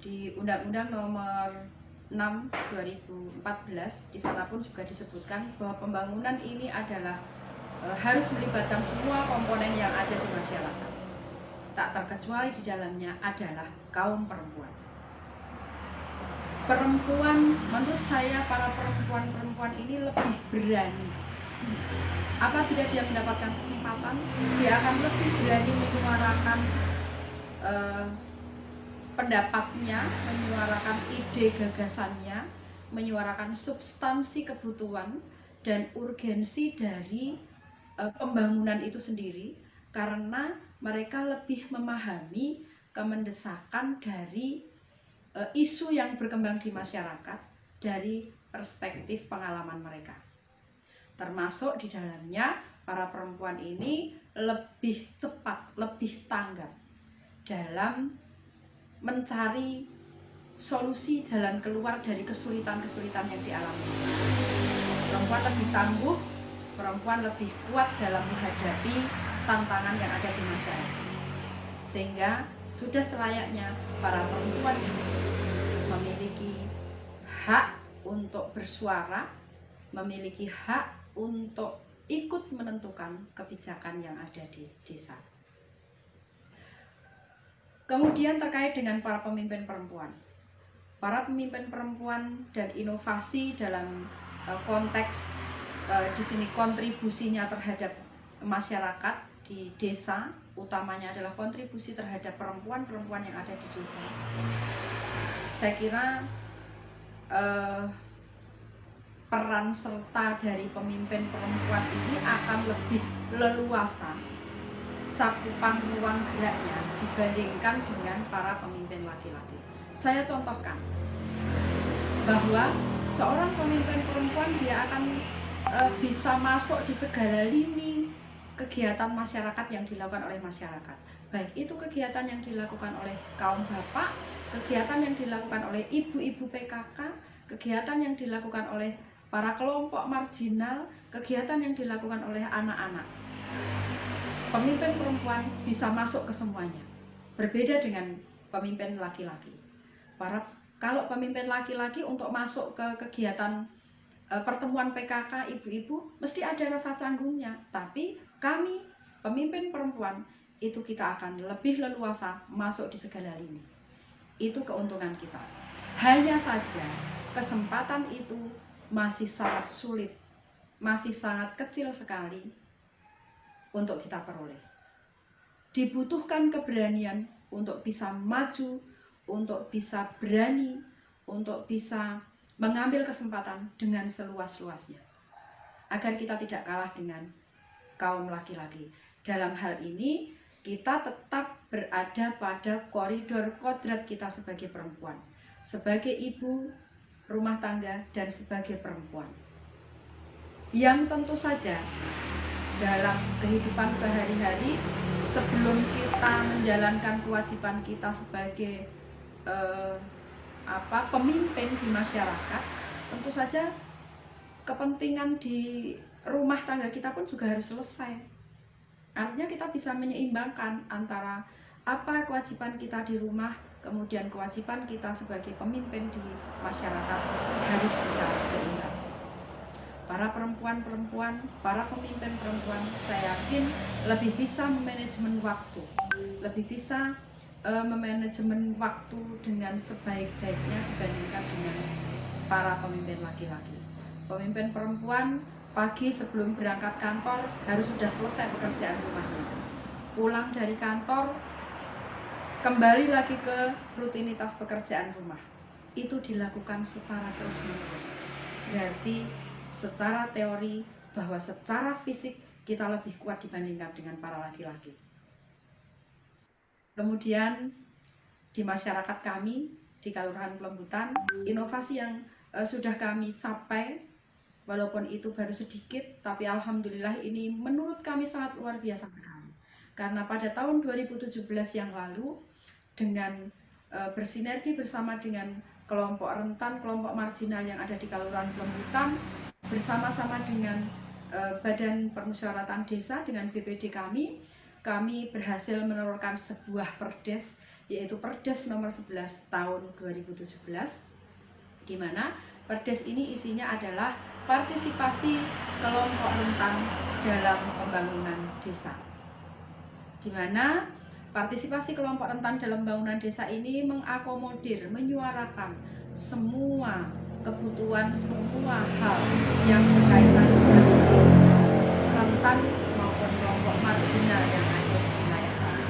di Undang-Undang Nomor 6 2014 di sana pun juga disebutkan bahwa pembangunan ini adalah harus melibatkan semua komponen yang ada di masyarakat. Tak terkecuali di dalamnya adalah kaum perempuan. menurut saya para perempuan-perempuan ini lebih berani. Apabila dia mendapatkan kesempatan, dia akan lebih berani menyuarakan pendapatnya, menyuarakan ide gagasannya, menyuarakan substansi kebutuhan dan urgensi dari pembangunan itu sendiri, karena mereka lebih memahami kemendesakan dari isu yang berkembang di masyarakat dari perspektif pengalaman mereka. Termasuk di dalamnya para perempuan ini lebih cepat, lebih tanggap dalam mencari solusi jalan keluar dari kesulitan-kesulitan yang dialami. Perempuan lebih tangguh, perempuan lebih kuat dalam menghadapi tantangan yang ada di masyarakat. Sehingga sudah selayaknya para perempuan ini memiliki hak untuk bersuara, memiliki hak untuk ikut menentukan kebijakan yang ada di desa. Kemudian terkait dengan para pemimpin perempuan. Para pemimpin perempuan dan inovasi dalam konteks di sini kontribusinya terhadap masyarakat di desa, utamanya adalah kontribusi terhadap perempuan-perempuan yang ada di desa. Saya kira peran serta dari pemimpin perempuan ini akan lebih leluasa cakupan ruang geraknya dibandingkan dengan para pemimpin laki-laki. Saya contohkan bahwa seorang pemimpin perempuan dia akan bisa masuk di segala lini kegiatan masyarakat yang dilakukan oleh masyarakat. Baik itu kegiatan yang dilakukan oleh kaum bapak, kegiatan yang dilakukan oleh ibu-ibu PKK, kegiatan yang dilakukan oleh para kelompok marginal, kegiatan yang dilakukan oleh anak-anak. Pemimpin perempuan bisa masuk ke semuanya. Berbeda dengan pemimpin laki-laki. Kalau pemimpin laki-laki untuk masuk ke kegiatan pertemuan PKK ibu-ibu mesti ada rasa canggungnya. Tapi kami pemimpin perempuan itu kita akan lebih leluasa masuk di segala lini. Itu keuntungan kita. Hanya saja kesempatan itu masih sangat sulit, masih sangat kecil sekali untuk kita peroleh. Dibutuhkan keberanian untuk bisa maju, untuk bisa berani, untuk bisa mengambil kesempatan dengan seluas-luasnya. Agar kita tidak kalah dengan kaum laki-laki. Dalam hal ini, kita tetap berada pada koridor kodrat kita sebagai perempuan. Sebagai ibu rumah tangga dan sebagai perempuan. Yang tentu saja dalam kehidupan sehari-hari, sebelum kita menjalankan kewajiban kita sebagai pemimpin di masyarakat, tentu saja kepentingan di rumah tangga kita pun juga harus selesai. Artinya kita bisa menyeimbangkan antara apa kewajiban kita di rumah, kemudian kewajiban kita sebagai pemimpin di masyarakat harus bisa seimbang. Para perempuan-perempuan, para pemimpin perempuan, saya yakin lebih bisa memanajemen waktu, lebih bisa memanajemen waktu dengan sebaik-baiknya dibandingkan dengan para pemimpin laki-laki. Pemimpin perempuan pagi sebelum berangkat kantor harus sudah selesai pekerjaan rumahnya. Pulang dari kantor, kembali lagi ke rutinitas pekerjaan rumah. Itu dilakukan secara terus-menerus. Berarti secara teori bahwa secara fisik kita lebih kuat dibandingkan dengan para laki-laki. Kemudian di masyarakat kami, di Kelurahan Pelembutan, inovasi yang sudah kami capai, walaupun itu baru sedikit, tapi alhamdulillah ini menurut kami sangat luar biasa sekali. Karena pada tahun 2017 yang lalu, dengan bersinergi bersama dengan kelompok rentan, kelompok marginal yang ada di Kelurahan Pelembutan, bersama-sama dengan Badan Permusyawaratan Desa, dengan BPD kami berhasil menelurkan sebuah perdes, yaitu Perdes nomor 11 tahun 2017, di mana perdes ini isinya adalah partisipasi kelompok rentan dalam pembangunan desa. Di mana partisipasi kelompok rentan dalam pembangunan desa ini mengakomodir, menyuarakan semua kebutuhan, semua hal yang berkaitan dengan rentan maupun kelompok marginal yang ada di wilayah kami.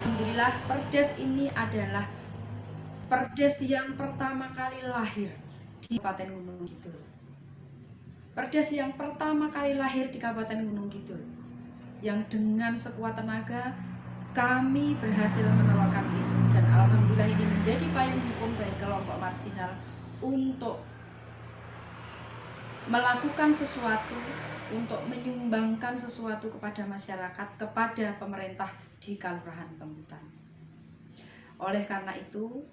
Alhamdulillah, Perdes ini adalah Perdes yang pertama kali lahir di Kabupaten Gunung Kidul. Perdes yang pertama kali lahir di Kabupaten Gunung Kidul, yang dengan sekuat tenaga kami berhasil menerapkan itu, dan alhamdulillah ini menjadi payung hukum bagi kelompok marginal untuk melakukan sesuatu, untuk menyumbangkan sesuatu kepada masyarakat, kepada pemerintah di Kelurahan Pembutan. Oleh karena itu,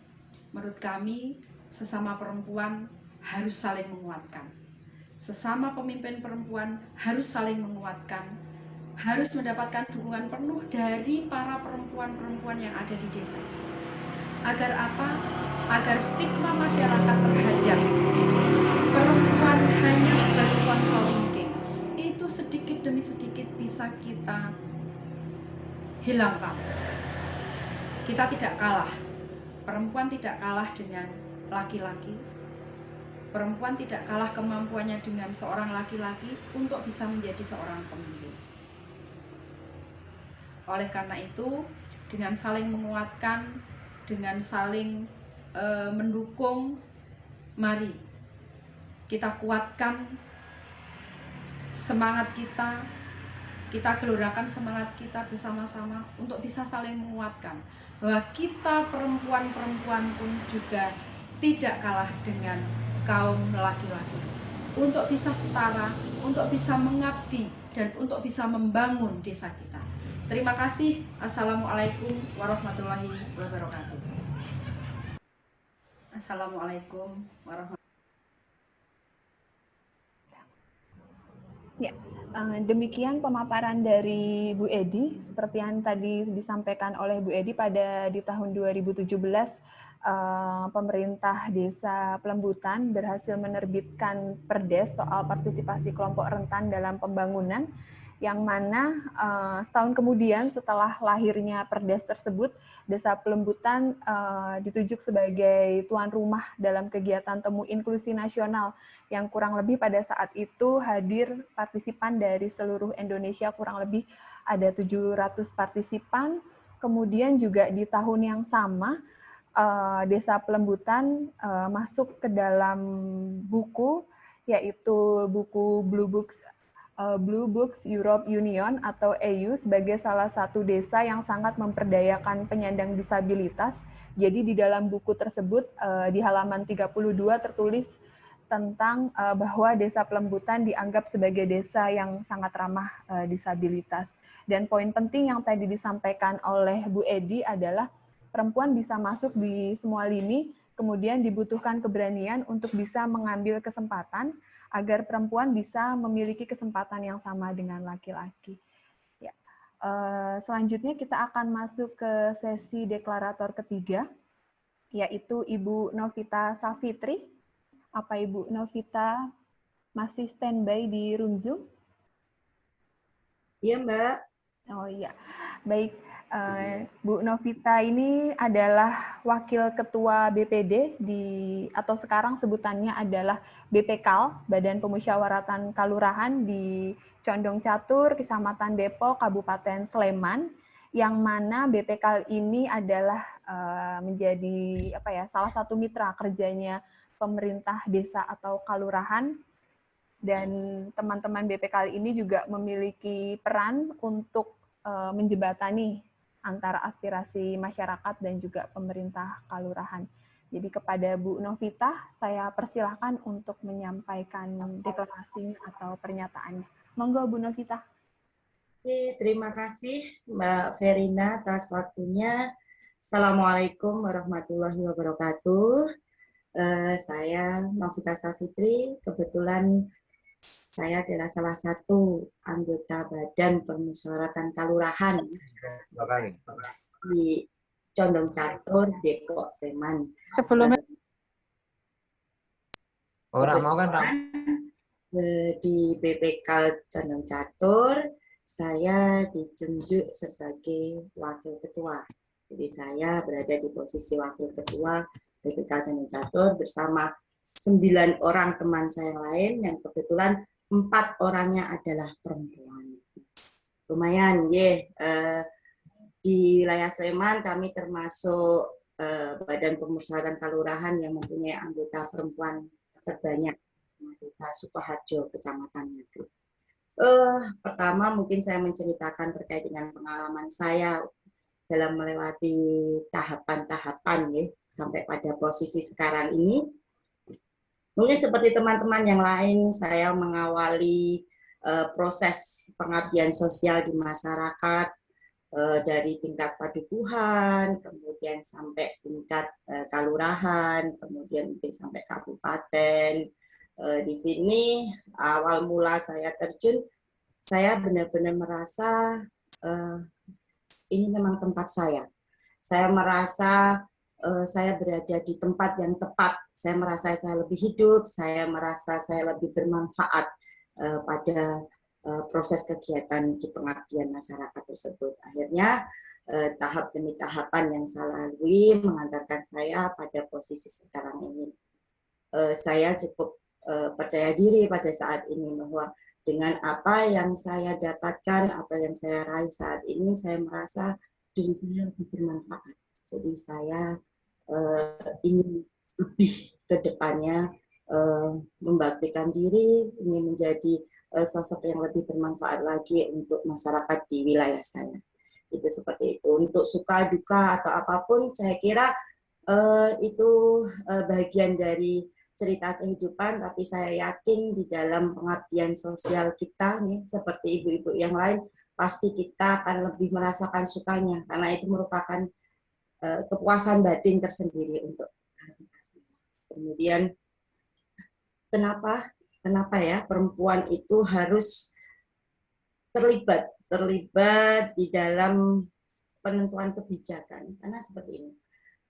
menurut kami sesama perempuan harus saling menguatkan. Sesama pemimpin perempuan harus saling menguatkan, harus mendapatkan dukungan penuh dari para perempuan-perempuan yang ada di desa. Agar apa? Agar stigma masyarakat terhadap perempuan hanya sebagai konsolingking itu sedikit demi sedikit bisa kita hilangkan. Kita tidak kalah. Perempuan tidak kalah dengan laki-laki. Perempuan tidak kalah kemampuannya dengan seorang laki-laki untuk bisa menjadi seorang pemimpin. Oleh karena itu, dengan saling menguatkan, dengan saling mendukung, mari kita kuatkan semangat kita, kita gelorakan semangat kita bersama-sama untuk bisa saling menguatkan bahwa kita perempuan-perempuan pun juga tidak kalah dengan kaum laki-laki, untuk bisa setara, untuk bisa mengabdi, dan untuk bisa membangun desa kita. Terima kasih. Assalamualaikum warahmatullahi wabarakatuh. Assalamualaikum warahmatullahi wabarakatuh. Ya, demikian pemaparan dari Bu Edi. Seperti yang tadi disampaikan oleh Bu Edi, di tahun 2017, pemerintah Desa Pelembutan berhasil menerbitkan Perdes soal partisipasi kelompok rentan dalam pembangunan, yang mana setahun kemudian setelah lahirnya Perdes tersebut, Desa Pelembutan ditunjuk sebagai tuan rumah dalam kegiatan Temu Inklusi Nasional, yang kurang lebih pada saat itu hadir partisipan dari seluruh Indonesia, kurang lebih ada 700 partisipan. Kemudian juga di tahun yang sama, Desa Pelembutan masuk ke dalam buku, yaitu buku Blue Books Europe Union atau EU sebagai salah satu desa yang sangat memperdayakan penyandang disabilitas. Jadi di dalam buku tersebut di halaman 32 tertulis tentang bahwa Desa Pelembutan dianggap sebagai desa yang sangat ramah disabilitas. Dan poin penting yang tadi disampaikan oleh Bu Edi adalah perempuan bisa masuk di semua lini, kemudian dibutuhkan keberanian untuk bisa mengambil kesempatan agar perempuan bisa memiliki kesempatan yang sama dengan laki-laki. Ya. Selanjutnya kita akan masuk ke sesi deklarator ketiga, yaitu Ibu Novita Safitri. Apa Ibu Novita masih standby di room Zoom? Iya, Mbak. Oh iya, baik. Bu Novita ini adalah Wakil Ketua BPD atau sekarang sebutannya adalah BPKAL, Badan Pemusyawaratan Kalurahan di Condong Catur, Kecamatan Depok, Kabupaten Sleman, yang mana BPKAL ini adalah menjadi salah satu mitra kerjanya pemerintah desa atau kalurahan, dan teman-teman BPKAL ini juga memiliki peran untuk menjembatani antara aspirasi masyarakat dan juga pemerintah kalurahan. Jadi kepada Bu Novita, saya persilahkan untuk menyampaikan deklarasi atau pernyataannya. Monggo Bu Novita. Oke, terima kasih Mbak Verina atas waktunya. Assalamualaikum warahmatullahi wabarakatuh. Saya Novita Safitri, kebetulan saya adalah salah satu anggota Badan Pemusyawaratan Kalurahan di Condong Catur, Depok, Sleman. Sebelumnya di BPKAL Condong Catur, saya ditunjuk sebagai wakil ketua. Jadi saya berada di posisi Wakil Ketua BPK Condong Catur bersama 9 orang teman saya lain yang kebetulan 4 orangnya adalah perempuan. Lumayan, di wilayah Sleman kami termasuk Badan Pemusyawaratan Kalurahan yang mempunyai anggota perempuan terbanyak, Desa Sukoharjo, Kecamatan Ngagel. Pertama mungkin saya menceritakan terkait dengan pengalaman saya dalam melewati tahapan-tahapan sampai pada posisi sekarang ini. Mungkin seperti teman-teman yang lain, saya mengawali proses pengabdian sosial di masyarakat dari tingkat padukuhan, kemudian sampai tingkat kalurahan, kemudian mungkin sampai kabupaten. Di sini awal mula saya terjun, saya benar-benar merasa ini memang tempat saya. Saya merasa saya berada di tempat yang tepat. Saya merasa saya lebih hidup, saya merasa saya lebih bermanfaat pada proses kegiatan di pengabdian masyarakat tersebut. Akhirnya tahap demi tahapan yang saya lalui mengantarkan saya pada posisi sekarang ini. Saya cukup percaya diri pada saat ini bahwa dengan apa yang saya dapatkan, apa yang saya raih saat ini, saya merasa diri saya lebih bermanfaat. Jadi saya ingin lebih ke depannya membaktikan diri, ingin menjadi sosok yang lebih bermanfaat lagi untuk masyarakat di wilayah saya. Itu seperti itu. Untuk suka duka atau apapun, saya kira itu bagian dari cerita kehidupan, tapi saya yakin di dalam pengabdian sosial kita nih, seperti ibu-ibu yang lain, pasti kita akan lebih merasakan sukanya, karena itu merupakan kepuasan batin tersendiri untuk kita semua. Kemudian kenapa ya perempuan itu harus terlibat di dalam penentuan kebijakan? Karena seperti ini.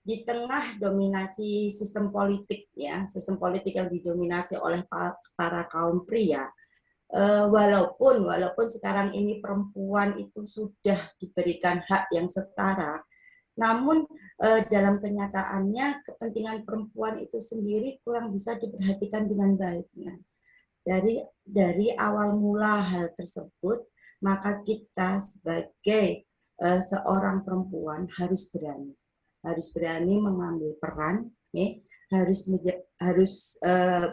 Di tengah dominasi sistem politik sistem politik yang didominasi oleh para kaum pria, walaupun sekarang ini perempuan itu sudah diberikan hak yang setara, namun dalam kenyataannya kepentingan perempuan itu sendiri kurang bisa diperhatikan dengan baik. Nah, dari awal mula hal tersebut, maka kita sebagai seorang perempuan harus berani mengambil peran, harus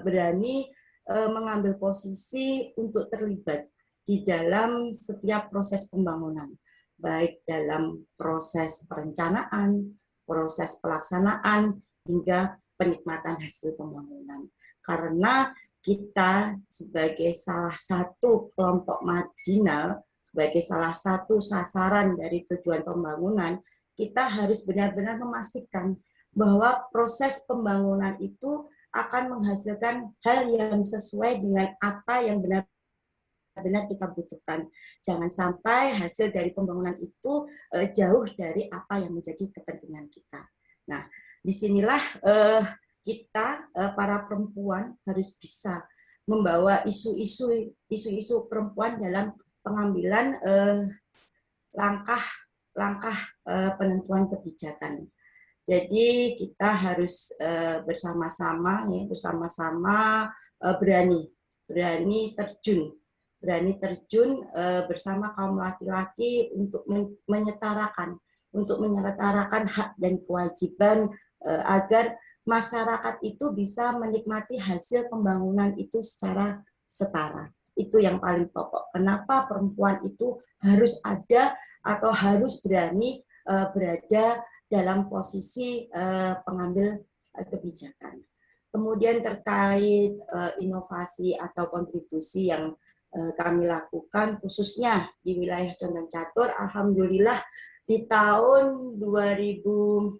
berani mengambil posisi untuk terlibat di dalam setiap proses pembangunan, baik dalam proses perencanaan, proses pelaksanaan, hingga penikmatan hasil pembangunan. Karena kita sebagai salah satu kelompok marginal, sebagai salah satu sasaran dari tujuan pembangunan, kita harus benar-benar memastikan bahwa proses pembangunan itu akan menghasilkan hal yang sesuai dengan apa yang benar-benar kita butuhkan. Jangan sampai hasil dari pembangunan itu jauh dari apa yang menjadi kepentingan kita. Nah, disinilah kita, para perempuan, harus bisa membawa isu-isu perempuan dalam pengambilan langkah penentuan kebijakan. Jadi kita harus bersama-sama berani terjun bersama kaum laki-laki untuk menyetarakan hak dan kewajiban agar masyarakat itu bisa menikmati hasil pembangunan itu secara setara. Itu yang paling pokok. Kenapa perempuan itu harus ada atau harus berani berada dalam posisi pengambil kebijakan. Kemudian terkait inovasi atau kontribusi yang kami lakukan, khususnya di wilayah Condong Catur, alhamdulillah di tahun 2021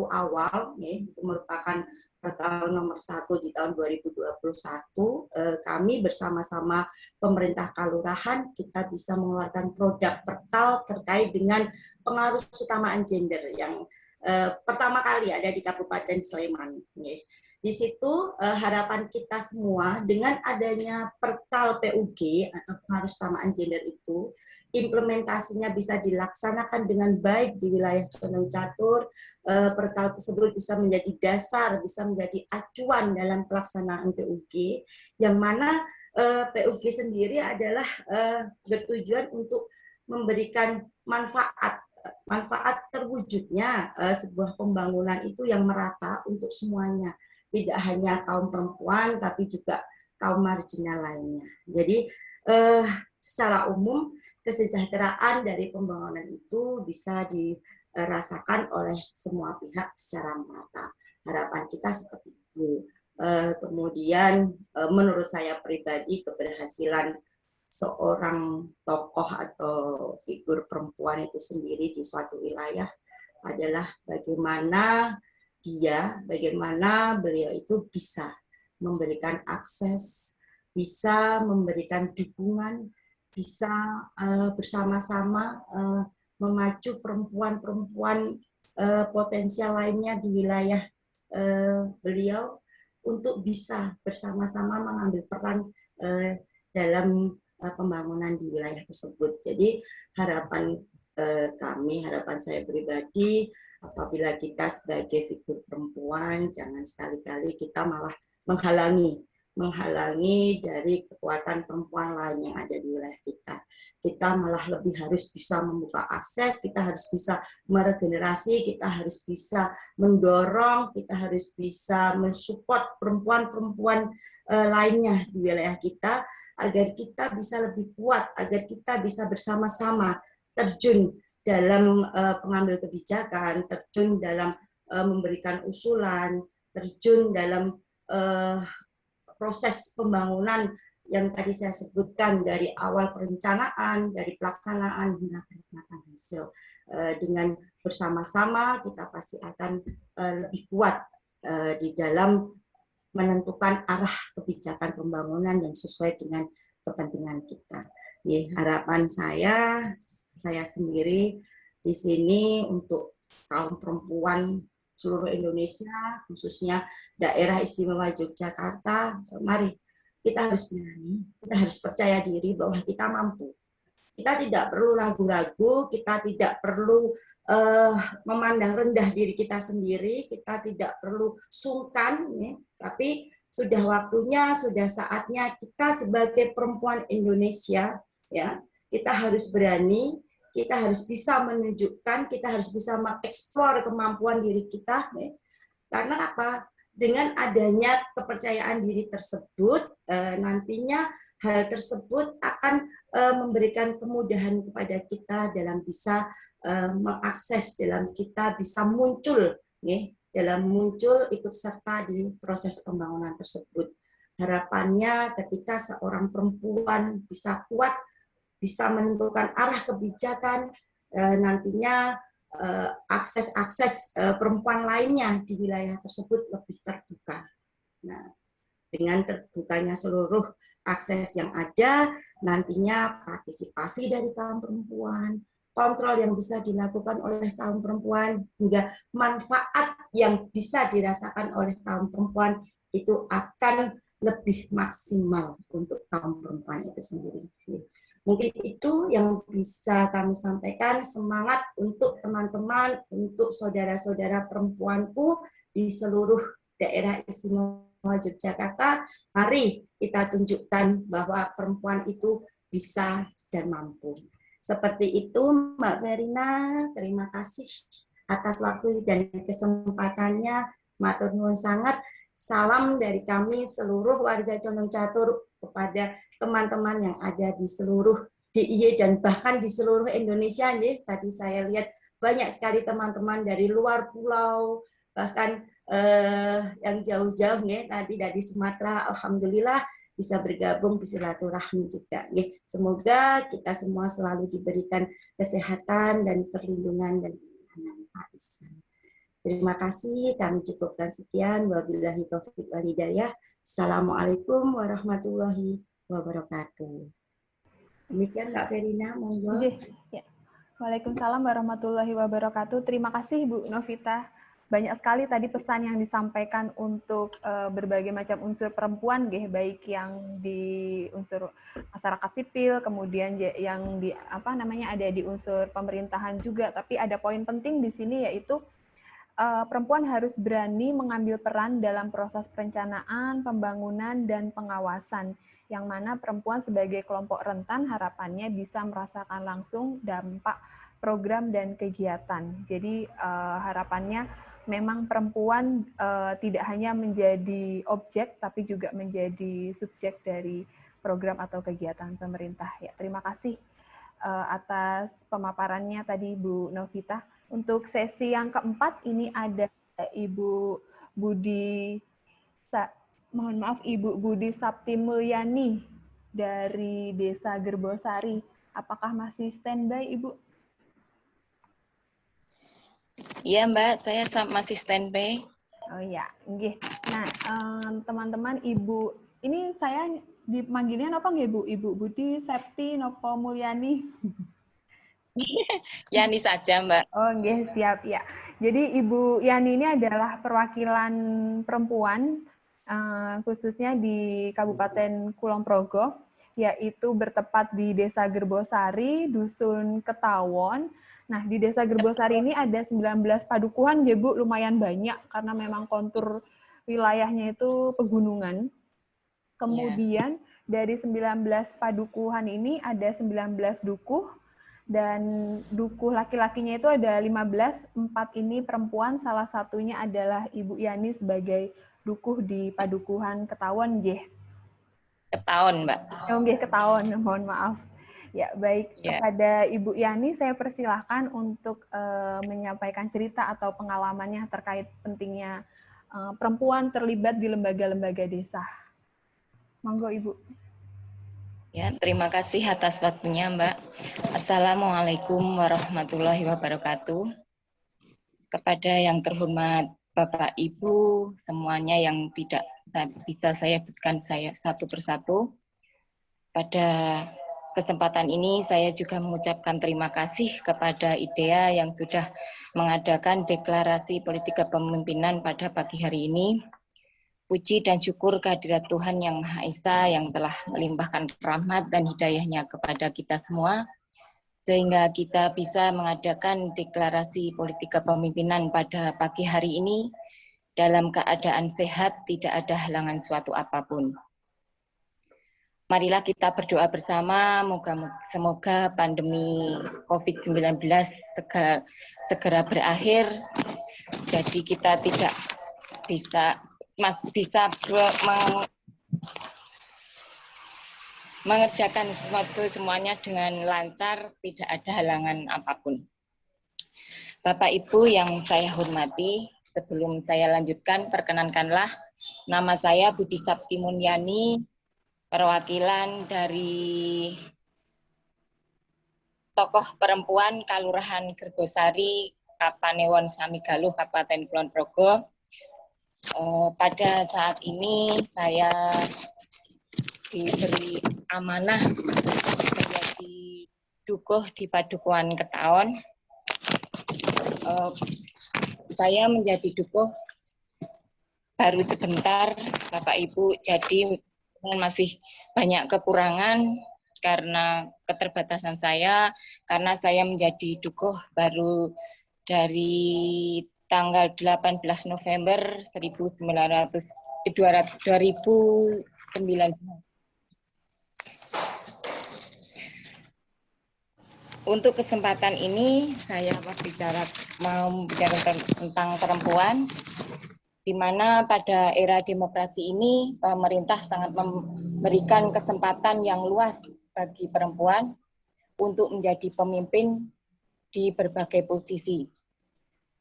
awal, itu merupakan tahun nomor 1 di tahun 2021, kami bersama-sama pemerintah kalurahan kita bisa mengeluarkan produk perkal terkait dengan pengaruh keutamaan gender yang pertama kali ada di Kabupaten Sleman. Di situ harapan kita semua dengan adanya perkal PUG atau pengaruh kesamaan gender itu, implementasinya bisa dilaksanakan dengan baik di wilayah Condong Catur. Perkal tersebut bisa menjadi dasar, bisa menjadi acuan dalam pelaksanaan PUG, yang mana PUG sendiri adalah bertujuan untuk memberikan manfaat terwujudnya sebuah pembangunan itu yang merata untuk semuanya. Tidak hanya kaum perempuan, tapi juga kaum marginal lainnya. Jadi secara umum kesejahteraan dari pembangunan itu bisa dirasakan oleh semua pihak secara merata. Harapan kita seperti itu. Kemudian menurut saya pribadi keberhasilan seorang tokoh atau figur perempuan itu sendiri di suatu wilayah adalah bagaimana beliau itu bisa memberikan akses, bisa memberikan dukungan, bisa bersama-sama memacu perempuan-perempuan potensial lainnya di wilayah beliau untuk bisa bersama-sama mengambil peran dalam pembangunan di wilayah tersebut. Jadi harapan saya pribadi, apabila kita sebagai figur perempuan, jangan sekali-kali kita malah menghalangi dari kekuatan perempuan lain yang ada di wilayah kita. Kita malah lebih harus bisa membuka akses, kita harus bisa meregenerasi, kita harus bisa mendorong, kita harus bisa mensupport perempuan-perempuan lainnya di wilayah kita, agar kita bisa lebih kuat, agar kita bisa bersama-sama terjun dalam pengambil kebijakan, terjun dalam memberikan usulan, terjun dalam proses pembangunan yang tadi saya sebutkan dari awal perencanaan, dari pelaksanaan hingga penikmatan hasil. Dengan bersama-sama kita pasti akan lebih kuat di dalam menentukan arah kebijakan pembangunan yang sesuai dengan kepentingan kita. Harapan saya sendiri di sini untuk kaum perempuan seluruh Indonesia, khususnya daerah istimewa Yogyakarta, mari kita harus berani, kita harus percaya diri bahwa kita mampu. Kita tidak perlu ragu-ragu, kita tidak perlu memandang rendah diri kita sendiri, kita tidak perlu sungkan, tapi sudah waktunya, sudah saatnya kita sebagai perempuan Indonesia, ya, kita harus berani. Kita harus bisa menunjukkan, kita harus bisa mengeksplor kemampuan diri kita. Karena apa? Dengan adanya kepercayaan diri tersebut, nantinya hal tersebut akan memberikan kemudahan kepada kita dalam bisa mengakses, dalam kita bisa muncul, ikut serta di proses pembangunan tersebut. Harapannya ketika seorang perempuan bisa kuat, bisa menentukan arah kebijakan, nantinya akses-akses perempuan lainnya di wilayah tersebut lebih terbuka. Nah, dengan terbukanya seluruh akses yang ada, nantinya partisipasi dari kaum perempuan, kontrol yang bisa dilakukan oleh kaum perempuan, hingga manfaat yang bisa dirasakan oleh kaum perempuan itu akan lebih maksimal untuk kaum perempuan itu sendiri. Mungkin itu yang bisa kami sampaikan. Semangat untuk teman-teman, untuk saudara-saudara perempuanku di seluruh daerah istimewa Yogyakarta. Mari kita tunjukkan bahwa perempuan itu bisa dan mampu. Seperti itu Mbak Verina, terima kasih atas waktu dan kesempatannya. Matur nuwun sangat. Salam dari kami seluruh warga Condong Catur kepada teman-teman yang ada di seluruh DIY dan bahkan di seluruh Indonesia. Tadi saya lihat banyak sekali teman-teman dari luar pulau, bahkan yang jauh-jauh, tadi dari Sumatera, alhamdulillah bisa bergabung di silaturahmi juga. Semoga kita semua selalu diberikan kesehatan dan perlindungan dan Pak Ihsan. Terima kasih, kami cukupkan sekian. Wabillahi taufiq wal hidayah. Assalamualaikum warahmatullahi wabarakatuh. Demikian Mbak Verina, monggo. Ya. Waalaikumsalam warahmatullahi wabarakatuh. Terima kasih Bu Novita banyak sekali tadi pesan yang disampaikan untuk berbagai macam unsur perempuan, baik yang di unsur masyarakat sipil, kemudian yang di ada di unsur pemerintahan juga. Tapi ada poin penting di sini, yaitu perempuan harus berani mengambil peran dalam proses perencanaan, pembangunan, dan pengawasan, yang mana perempuan sebagai kelompok rentan harapannya bisa merasakan langsung dampak program dan kegiatan. Jadi harapannya memang perempuan tidak hanya menjadi objek, tapi juga menjadi subjek dari program atau kegiatan pemerintah. Ya, terima kasih atas pemaparannya tadi Bu Novita. Untuk sesi yang keempat ini ada Ibu Budi, Ibu Budi Sapti Mulyani dari Desa Gerbosari. Apakah masih standby, Ibu? Iya Mbak, saya masih standby. Oh iya, nggih. Nah, teman-teman, Ibu, ini saya dipanggilnya apa nggih, Bu? Ibu Budi Septi Nopo Mulyani. Yani saja Mbak. Oh nggih, siap ya. Jadi Ibu Yani ini adalah perwakilan perempuan, khususnya di Kabupaten Kulon Progo, yaitu bertepat di Desa Gerbosari, Dusun Ketawon. Nah, di Desa Gerbosari ini ada 19 padukuhan, ya Bu, lumayan banyak karena memang kontur wilayahnya itu pegunungan. Kemudian dari 19 padukuhan ini ada 19 dukuh, dan dukuh laki-lakinya itu ada 15, 4 ini perempuan, salah satunya adalah Ibu Yani sebagai dukuh di padukuhan Ketawon, nggih. Ketawon, Mbak. Oh, nggih, Ketawon, mohon maaf. Ya, baik. Kepada Ibu Yani, saya persilahkan untuk menyampaikan cerita atau pengalamannya terkait pentingnya perempuan terlibat di lembaga-lembaga desa. Monggo, Ibu. Ya, terima kasih atas waktunya, Mbak. Assalamualaikum warahmatullahi wabarakatuh. Kepada yang terhormat Bapak Ibu, semuanya yang tidak bisa saya sebutkan satu persatu. Pada kesempatan ini saya juga mengucapkan terima kasih kepada IDEA yang sudah mengadakan deklarasi politik kepemimpinan pada pagi hari ini. Puji dan syukur kehadirat Tuhan Yang Maha Esa yang telah melimpahkan rahmat dan hidayahnya kepada kita semua, sehingga kita bisa mengadakan deklarasi politik kepemimpinan pada pagi hari ini dalam keadaan sehat, tidak ada halangan suatu apapun. Marilah kita berdoa bersama, semoga pandemi COVID-19 segera berakhir, jadi kita tidak bisa mengerjakan semuanya dengan lancar, tidak ada halangan apapun. Bapak Ibu yang saya hormati, sebelum saya lanjutkan, perkenankanlah nama saya Budi Sapti Mulyani, perwakilan dari tokoh perempuan Kalurahan Gerbosari, Kapanewon Samigaluh, Kabupaten Kulon Progo. Pada saat ini saya diberi amanah menjadi dukuh di Padukuhan Ketawon. Saya menjadi dukuh baru sebentar, Bapak Ibu, jadi masih banyak kekurangan karena keterbatasan saya, karena saya menjadi dukuh baru dari tanggal 18 November 2009. Untuk kesempatan ini saya mau bicara tentang perempuan, di mana pada era demokrasi ini pemerintah sangat memberikan kesempatan yang luas bagi perempuan untuk menjadi pemimpin di berbagai posisi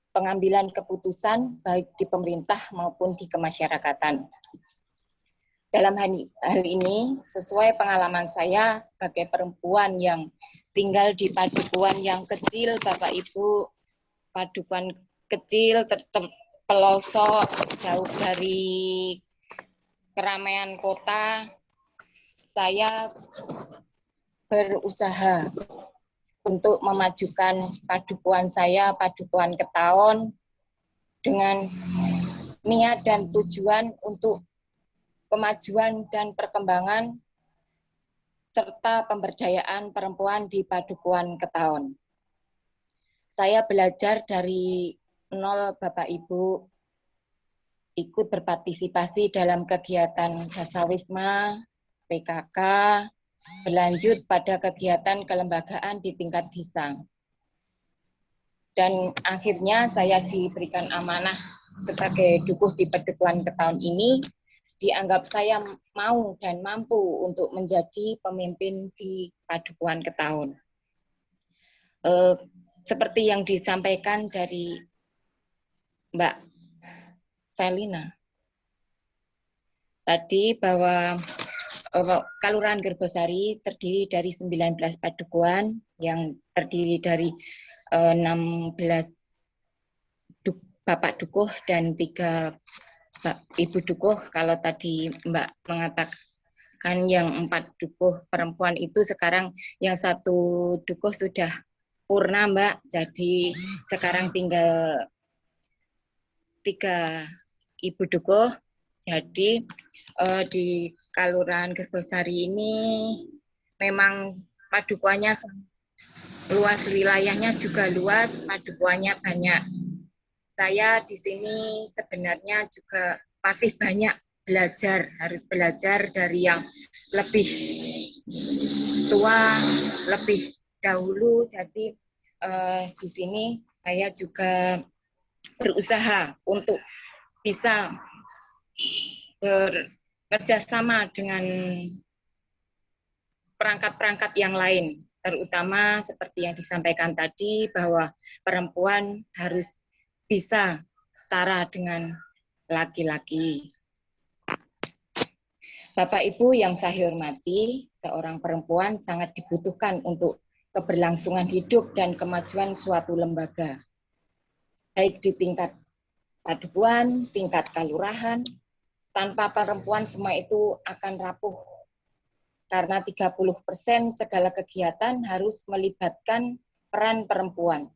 pengambilan keputusan baik di pemerintah maupun di kemasyarakatan. Dalam hal ini, sesuai pengalaman saya sebagai perempuan yang tinggal di padukuhan yang kecil, Bapak Ibu, padukuhan kecil, pelosok, jauh dari keramaian kota, saya berusaha untuk memajukan padukuhan saya, Padukuhan Ketawon, dengan niat dan tujuan untuk kemajuan dan perkembangan serta pemberdayaan perempuan di Padukuhan Ketaon. Saya belajar dari nol Bapak Ibu, ikut berpartisipasi dalam kegiatan Dasawisma, PKK, berlanjut pada kegiatan kelembagaan di tingkat desa. Dan akhirnya saya diberikan amanah sebagai dukuh di Padukuhan Ketaon ini, dianggap saya mau dan mampu untuk menjadi pemimpin di Padukuhan Ketaon. Seperti yang disampaikan dari Mbak Felina tadi, bahwa Kelurahan Gerbosari terdiri dari 19 padukuhan yang terdiri dari 16 Bapak Dukuh dan 3 Ibu Dukuh. Kalau tadi Mbak mengatakan yang 4 dukuh perempuan itu, sekarang yang 1 dukuh sudah purna Mbak, jadi sekarang tinggal 3 Ibu Dukuh. Jadi di Kelurahan Gerbosari ini memang padukuhannya luas, wilayahnya juga luas, padukuhannya banyak. Saya di sini sebenarnya juga masih banyak belajar, harus belajar dari yang lebih tua, lebih dahulu. Jadi di sini saya juga berusaha untuk bisa bekerja sama dengan perangkat-perangkat yang lain, terutama seperti yang disampaikan tadi bahwa perempuan harus bisa setara dengan laki-laki. Bapak Ibu yang saya hormati, seorang perempuan sangat dibutuhkan untuk keberlangsungan hidup dan kemajuan suatu lembaga, baik di tingkat padukuhan, tingkat kelurahan. Tanpa perempuan semua itu akan rapuh, karena 30% segala kegiatan harus melibatkan peran perempuan.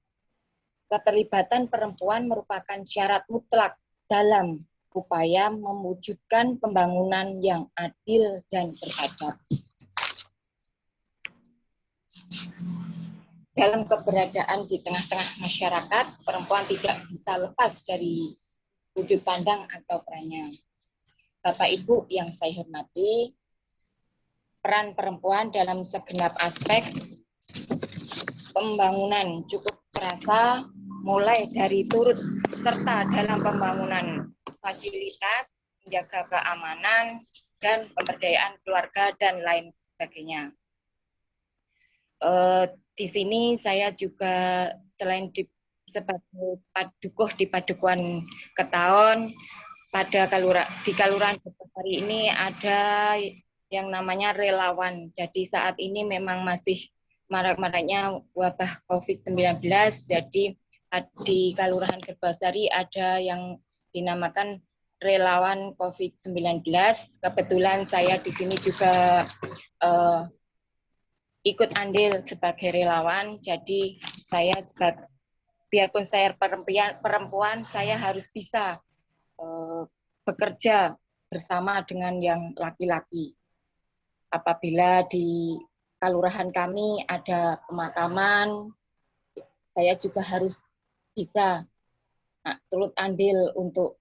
Keterlibatan perempuan merupakan syarat mutlak dalam upaya mewujudkan pembangunan yang adil dan beradab. Dalam keberadaan di tengah-tengah masyarakat, perempuan tidak bisa lepas dari sudut pandang atau perannya. Bapak Ibu yang saya hormati, peran perempuan dalam segenap aspek pembangunan cukup terasa, mulai dari turut serta dalam pembangunan fasilitas, menjaga keamanan, dan pemberdayaan keluarga, dan lain sebagainya. Di sini saya juga selain sebagai padukuh di Padukuhan Ketaon, di Kelurahan Gerbosari ini ada yang namanya relawan. Jadi saat ini memang masih marak-maraknya wabah COVID-19, jadi di Kelurahan Gerbosari ada yang dinamakan relawan COVID-19. Kebetulan saya di sini juga ikut andil sebagai relawan, jadi saya biarpun saya perempuan, saya harus bisa bekerja bersama dengan yang laki-laki. Apabila di kelurahan kami ada pemakaman, saya juga harus bisa turut andil untuk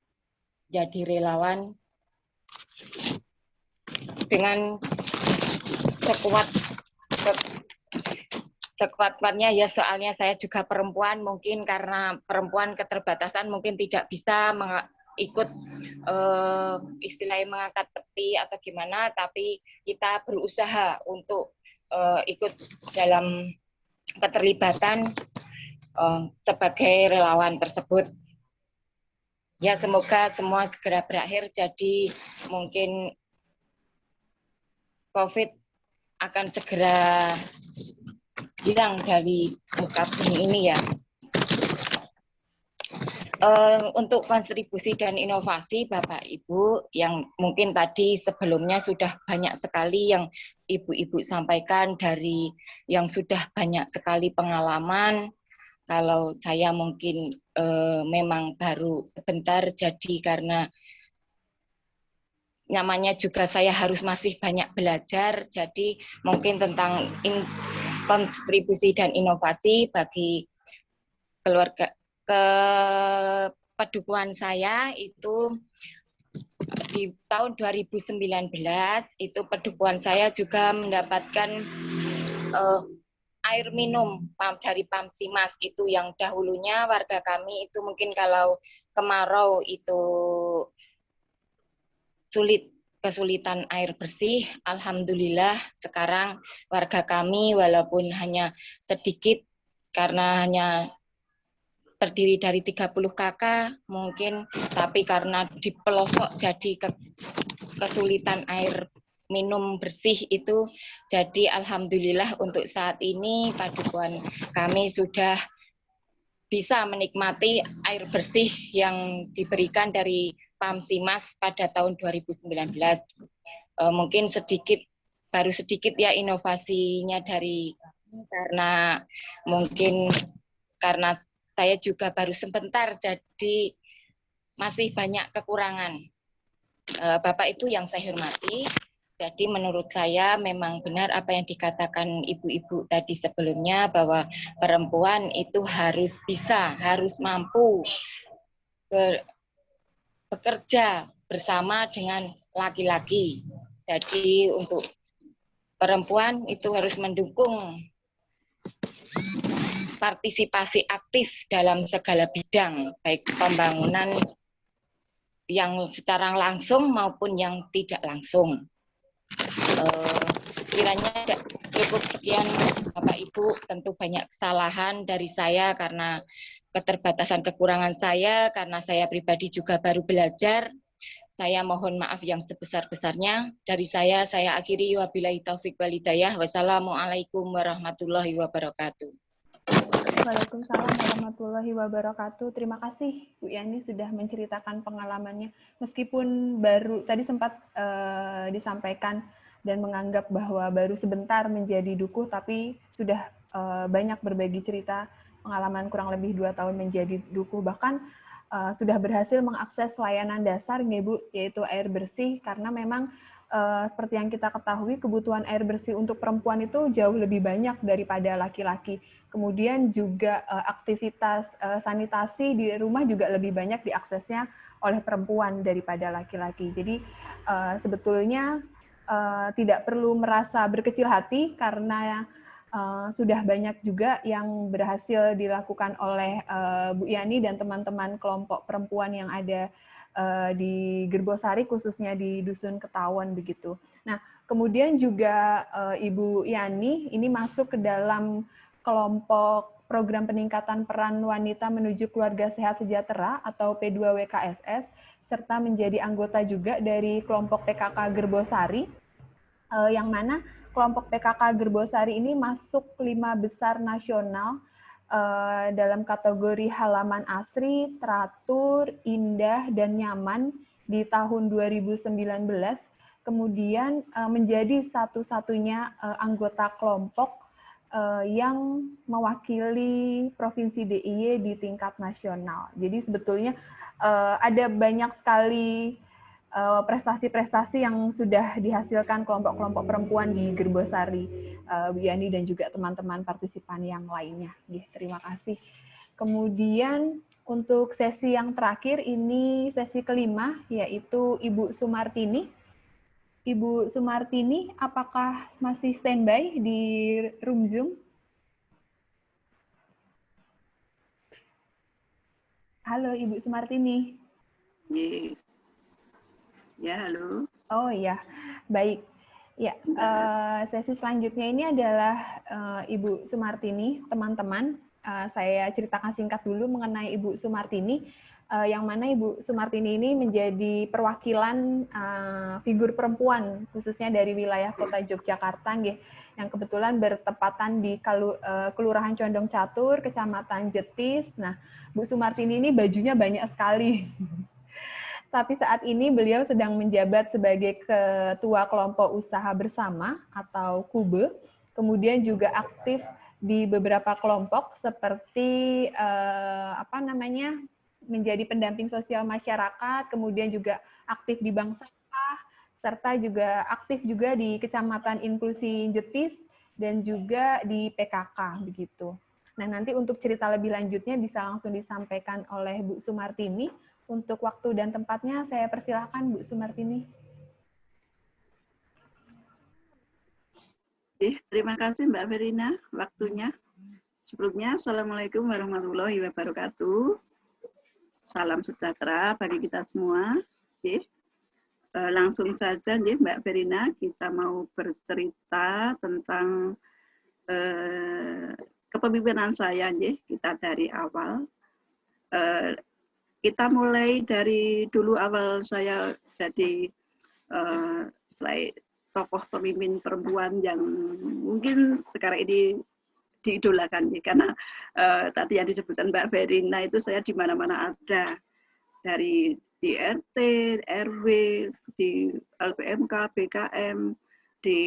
jadi relawan dengan sekuat-kuatnya ya, soalnya saya juga perempuan, mungkin karena perempuan keterbatasan mungkin tidak bisa ikut istilahnya mengangkat peti atau gimana, tapi kita berusaha untuk ikut dalam keterlibatan sebagai relawan tersebut. Ya, semoga semua segera berakhir, jadi mungkin COVID akan segera hilang dari muka bumi ini ya. Untuk kontribusi dan inovasi Bapak Ibu, yang mungkin tadi sebelumnya sudah banyak sekali yang Ibu-ibu sampaikan, dari yang sudah banyak sekali pengalaman, kalau saya mungkin memang baru sebentar, jadi karena namanya juga saya harus masih banyak belajar, jadi mungkin tentang kontribusi dan inovasi bagi keluarga kepedukuhan saya itu di tahun 2019 itu pedukuhan saya juga mendapatkan air minum dari Pamsimas itu yang dahulunya warga kami itu mungkin kalau kemarau itu kesulitan air bersih. Alhamdulillah sekarang warga kami walaupun hanya sedikit karena hanya terdiri dari 30 kakak mungkin, tapi karena di pelosok jadi kesulitan air minum bersih itu, jadi alhamdulillah untuk saat ini padukuhan kami sudah bisa menikmati air bersih yang diberikan dari Pamsimas pada tahun 2019. Mungkin baru sedikit ya inovasinya dari karena mungkin karena saya juga baru sebentar, jadi masih banyak kekurangan. Bapak Ibu yang saya hormati, jadi menurut saya memang benar apa yang dikatakan ibu-ibu tadi sebelumnya bahwa perempuan itu harus bisa, harus mampu bekerja bersama dengan laki-laki. Jadi untuk perempuan itu harus mendukung partisipasi aktif dalam segala bidang, baik pembangunan yang secara langsung maupun yang tidak langsung. Kiranya cukup sekian Bapak Ibu, tentu banyak kesalahan dari saya karena keterbatasan kekurangan saya, karena saya pribadi juga baru belajar. Saya mohon maaf yang sebesar-besarnya. Dari saya akhiri wabillahi taufik wal hidayah. Wassalamualaikum warahmatullahi wabarakatuh. Waalaikumsalam warahmatullahi wabarakatuh. Terima kasih Bu Yani sudah menceritakan pengalamannya. Meskipun baru tadi sempat disampaikan dan menganggap bahwa baru sebentar menjadi dukuh, tapi sudah banyak berbagi cerita pengalaman kurang lebih 2 tahun menjadi dukuh, bahkan sudah berhasil mengakses layanan dasar ya Bu, yaitu air bersih, karena memang seperti yang kita ketahui kebutuhan air bersih untuk perempuan itu jauh lebih banyak daripada laki-laki. Kemudian juga aktivitas sanitasi di rumah juga lebih banyak diaksesnya oleh perempuan daripada laki-laki. Jadi sebetulnya tidak perlu merasa berkecil hati karena sudah banyak juga yang berhasil dilakukan oleh Bu Yani dan teman-teman kelompok perempuan yang ada di Gerbosari, khususnya di Dusun Ketawon begitu. Nah, kemudian juga Ibu Yani ini masuk ke dalam kelompok program peningkatan peran wanita menuju keluarga sehat sejahtera atau P2WKSS, serta menjadi anggota juga dari kelompok PKK Gerbosari, yang mana kelompok PKK Gerbosari ini masuk 5 besar nasional dalam kategori halaman asri, teratur, indah, dan nyaman di tahun 2019, kemudian menjadi satu-satunya anggota kelompok yang mewakili Provinsi DIY di tingkat nasional. Jadi sebetulnya ada banyak sekali prestasi-prestasi yang sudah dihasilkan kelompok-kelompok perempuan di Gerbosari, Bu Yani dan juga teman-teman partisipan yang lainnya. Terima kasih. Kemudian untuk sesi yang terakhir ini sesi kelima, yaitu Ibu Sumartini. Ibu Sumartini, apakah masih standby di room Zoom? Halo Ibu Sumartini. Ya, halo. Oh iya, baik. Ya, sesi selanjutnya ini adalah Ibu Sumartini, teman-teman. Saya ceritakan singkat dulu mengenai Ibu Sumartini, yang mana Ibu Sumartini ini menjadi perwakilan figur perempuan, khususnya dari wilayah Kota Yogyakarta, yang kebetulan bertepatan di Kelurahan Condong Catur, Kecamatan Jetis. Nah, Bu Sumartini ini bajunya banyak sekali. Tapi saat ini beliau sedang menjabat sebagai Ketua Kelompok Usaha Bersama atau KUBE, kemudian juga aktif di beberapa kelompok seperti menjadi pendamping sosial masyarakat, kemudian juga aktif di bank sampah, serta juga aktif juga di Kecamatan Inklusi Jetis dan juga di PKK begitu. Nah, nanti untuk cerita lebih lanjutnya bisa langsung disampaikan oleh Bu Sumartini. Untuk waktu dan tempatnya saya persilahkan Bu Sumartini. Terima kasih Mbak Verina waktunya. Sebelumnya, Assalamualaikum warahmatullahi wabarakatuh. Salam sejahtera bagi kita semua. Langsung saja Mbak Verina, kita mau bercerita tentang kepemimpinan saya. Kita dari awal. Kita mulai dari dulu awal saya jadi tokoh pemimpin perempuan yang mungkin sekarang ini diidolakan karena tadi yang disebutkan Mbak Verina itu saya di mana-mana ada, dari di RT, RW, di LPMK, BKM, di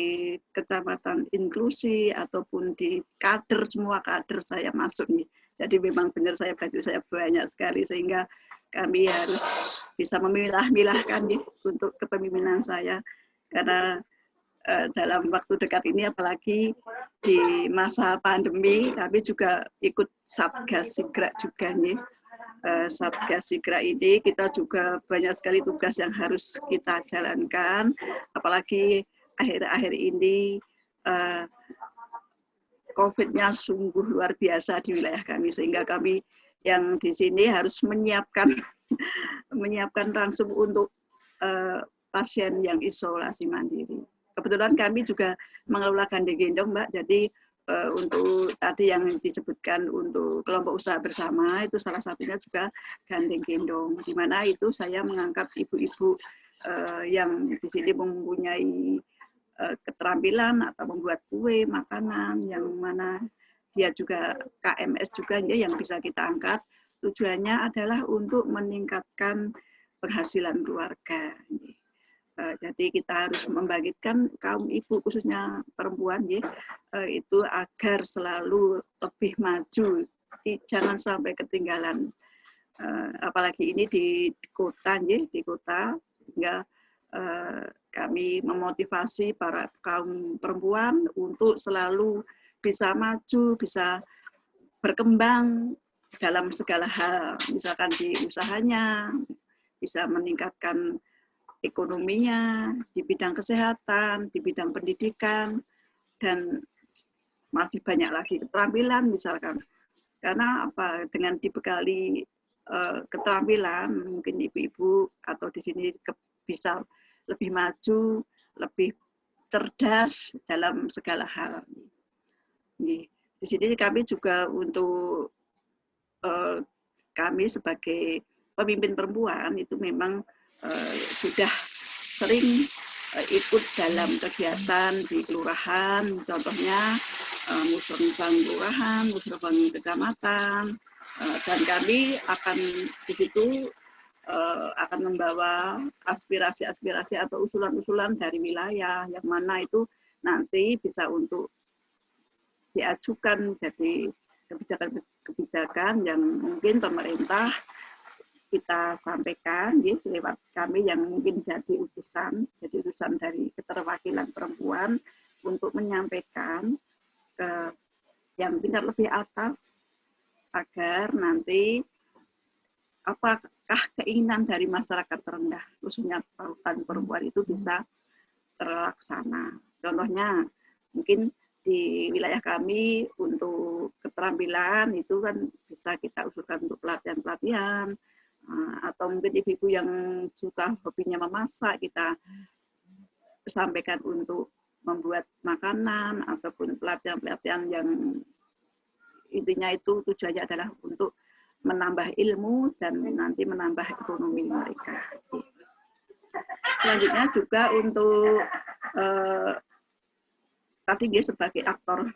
Kecamatan Inklusi ataupun di kader, semua kader saya masuk nih. Jadi memang benar saya banyak sekali sehingga kami harus bisa memilah-milahkan nih untuk kepemimpinan saya karena dalam waktu dekat ini apalagi di masa pandemi kami juga ikut Satgas Sigra juga nih. Satgas Sigra ini kita juga banyak sekali tugas yang harus kita jalankan, apalagi akhir-akhir ini COVID-nya sungguh luar biasa di wilayah kami sehingga kami yang di sini harus menyiapkan langsung untuk pasien yang isolasi mandiri. Kebetulan kami juga mengelola gandeng gendong, Mbak. Jadi untuk tadi yang disebutkan untuk kelompok usaha bersama itu salah satunya juga gandeng gendong, di mana itu saya mengangkat ibu-ibu yang di sini mempunyai keterampilan atau membuat kue, makanan, yang mana dia juga KMS juga yang bisa kita angkat. Tujuannya adalah untuk meningkatkan penghasilan keluarga. Jadi kita harus membangkitkan kaum ibu khususnya perempuan itu agar selalu lebih maju, jangan sampai ketinggalan. Apalagi ini di kota hingga kami memotivasi para kaum perempuan untuk selalu bisa maju, bisa berkembang dalam segala hal, misalkan di usahanya, bisa meningkatkan ekonominya, di bidang kesehatan, di bidang pendidikan, dan masih banyak lagi keterampilan misalkan. Karena apa? Dengan dibekali keterampilan, mungkin ibu-ibu atau di sini bisa lebih maju, lebih cerdas dalam segala hal. Di sini kami juga untuk kami sebagai pemimpin perempuan itu memang sudah sering ikut dalam kegiatan di kelurahan, contohnya musrenbang kelurahan, musrenbang kecamatan, dan kami akan di situ akan membawa aspirasi-aspirasi atau usulan-usulan dari wilayah yang mana itu nanti bisa untuk diajukan jadi kebijakan-kebijakan yang mungkin pemerintah kita sampaikan lewat kami yang mungkin jadi utusan dari keterwakilan perempuan untuk menyampaikan ke yang tingkat lebih atas agar nanti apakah keinginan dari masyarakat terendah khususnya kaum perempuan itu bisa terlaksana. Contohnya mungkin di wilayah kami untuk keterampilan itu kan bisa kita usulkan untuk pelatihan-pelatihan, atau mungkin ibu-ibu yang suka hobinya memasak kita sampaikan untuk membuat makanan ataupun pelatihan-pelatihan yang intinya itu tujuannya adalah untuk menambah ilmu dan nanti menambah ekonomi mereka. Selanjutnya juga untuk tadi dia sebagai aktor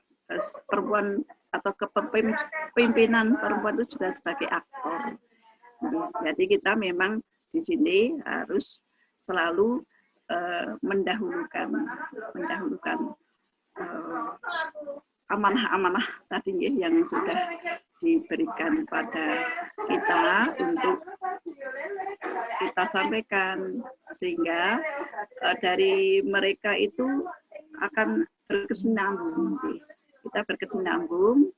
perempuan atau kepemimpinan perempuan itu juga sebagai aktor. Jadi kita memang di sini harus selalu mendahulukan amanah-amanah tadi yang sudah diberikan pada kita untuk kita sampaikan, sehingga dari mereka itu akan berkesinambung. Kita berkesinambung,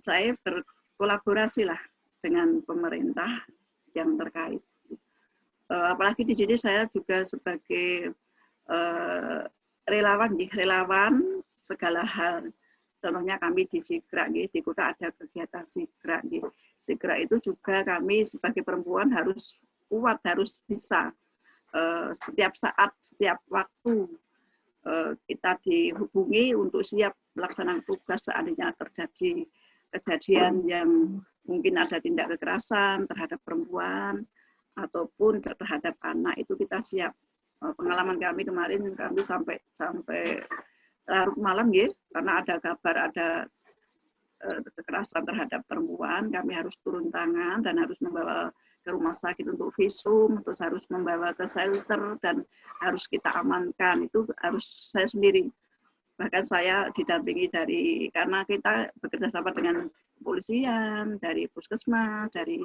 saya berkolaborasi lah dengan pemerintah yang terkait. Apalagi di sini saya juga sebagai relawan segala hal. Contohnya kami di Sigra, di kota ada kegiatan Sigra. Sigra itu juga kami sebagai perempuan harus kuat, harus bisa setiap saat, setiap waktu kita dihubungi untuk siap melaksanakan tugas seandainya terjadi kejadian yang mungkin ada tindak kekerasan terhadap perempuan ataupun terhadap anak, itu kita siap. Pengalaman kami kemarin, kami sampai larut malam ya, karena ada kabar ada kekerasan terhadap perempuan, kami harus turun tangan dan harus membawa ke rumah sakit untuk visum, terus harus membawa ke shelter dan harus kita amankan. Itu harus saya sendiri. Bahkan saya didampingi karena kita bekerja sama dengan kepolisian, dari puskesmas, dari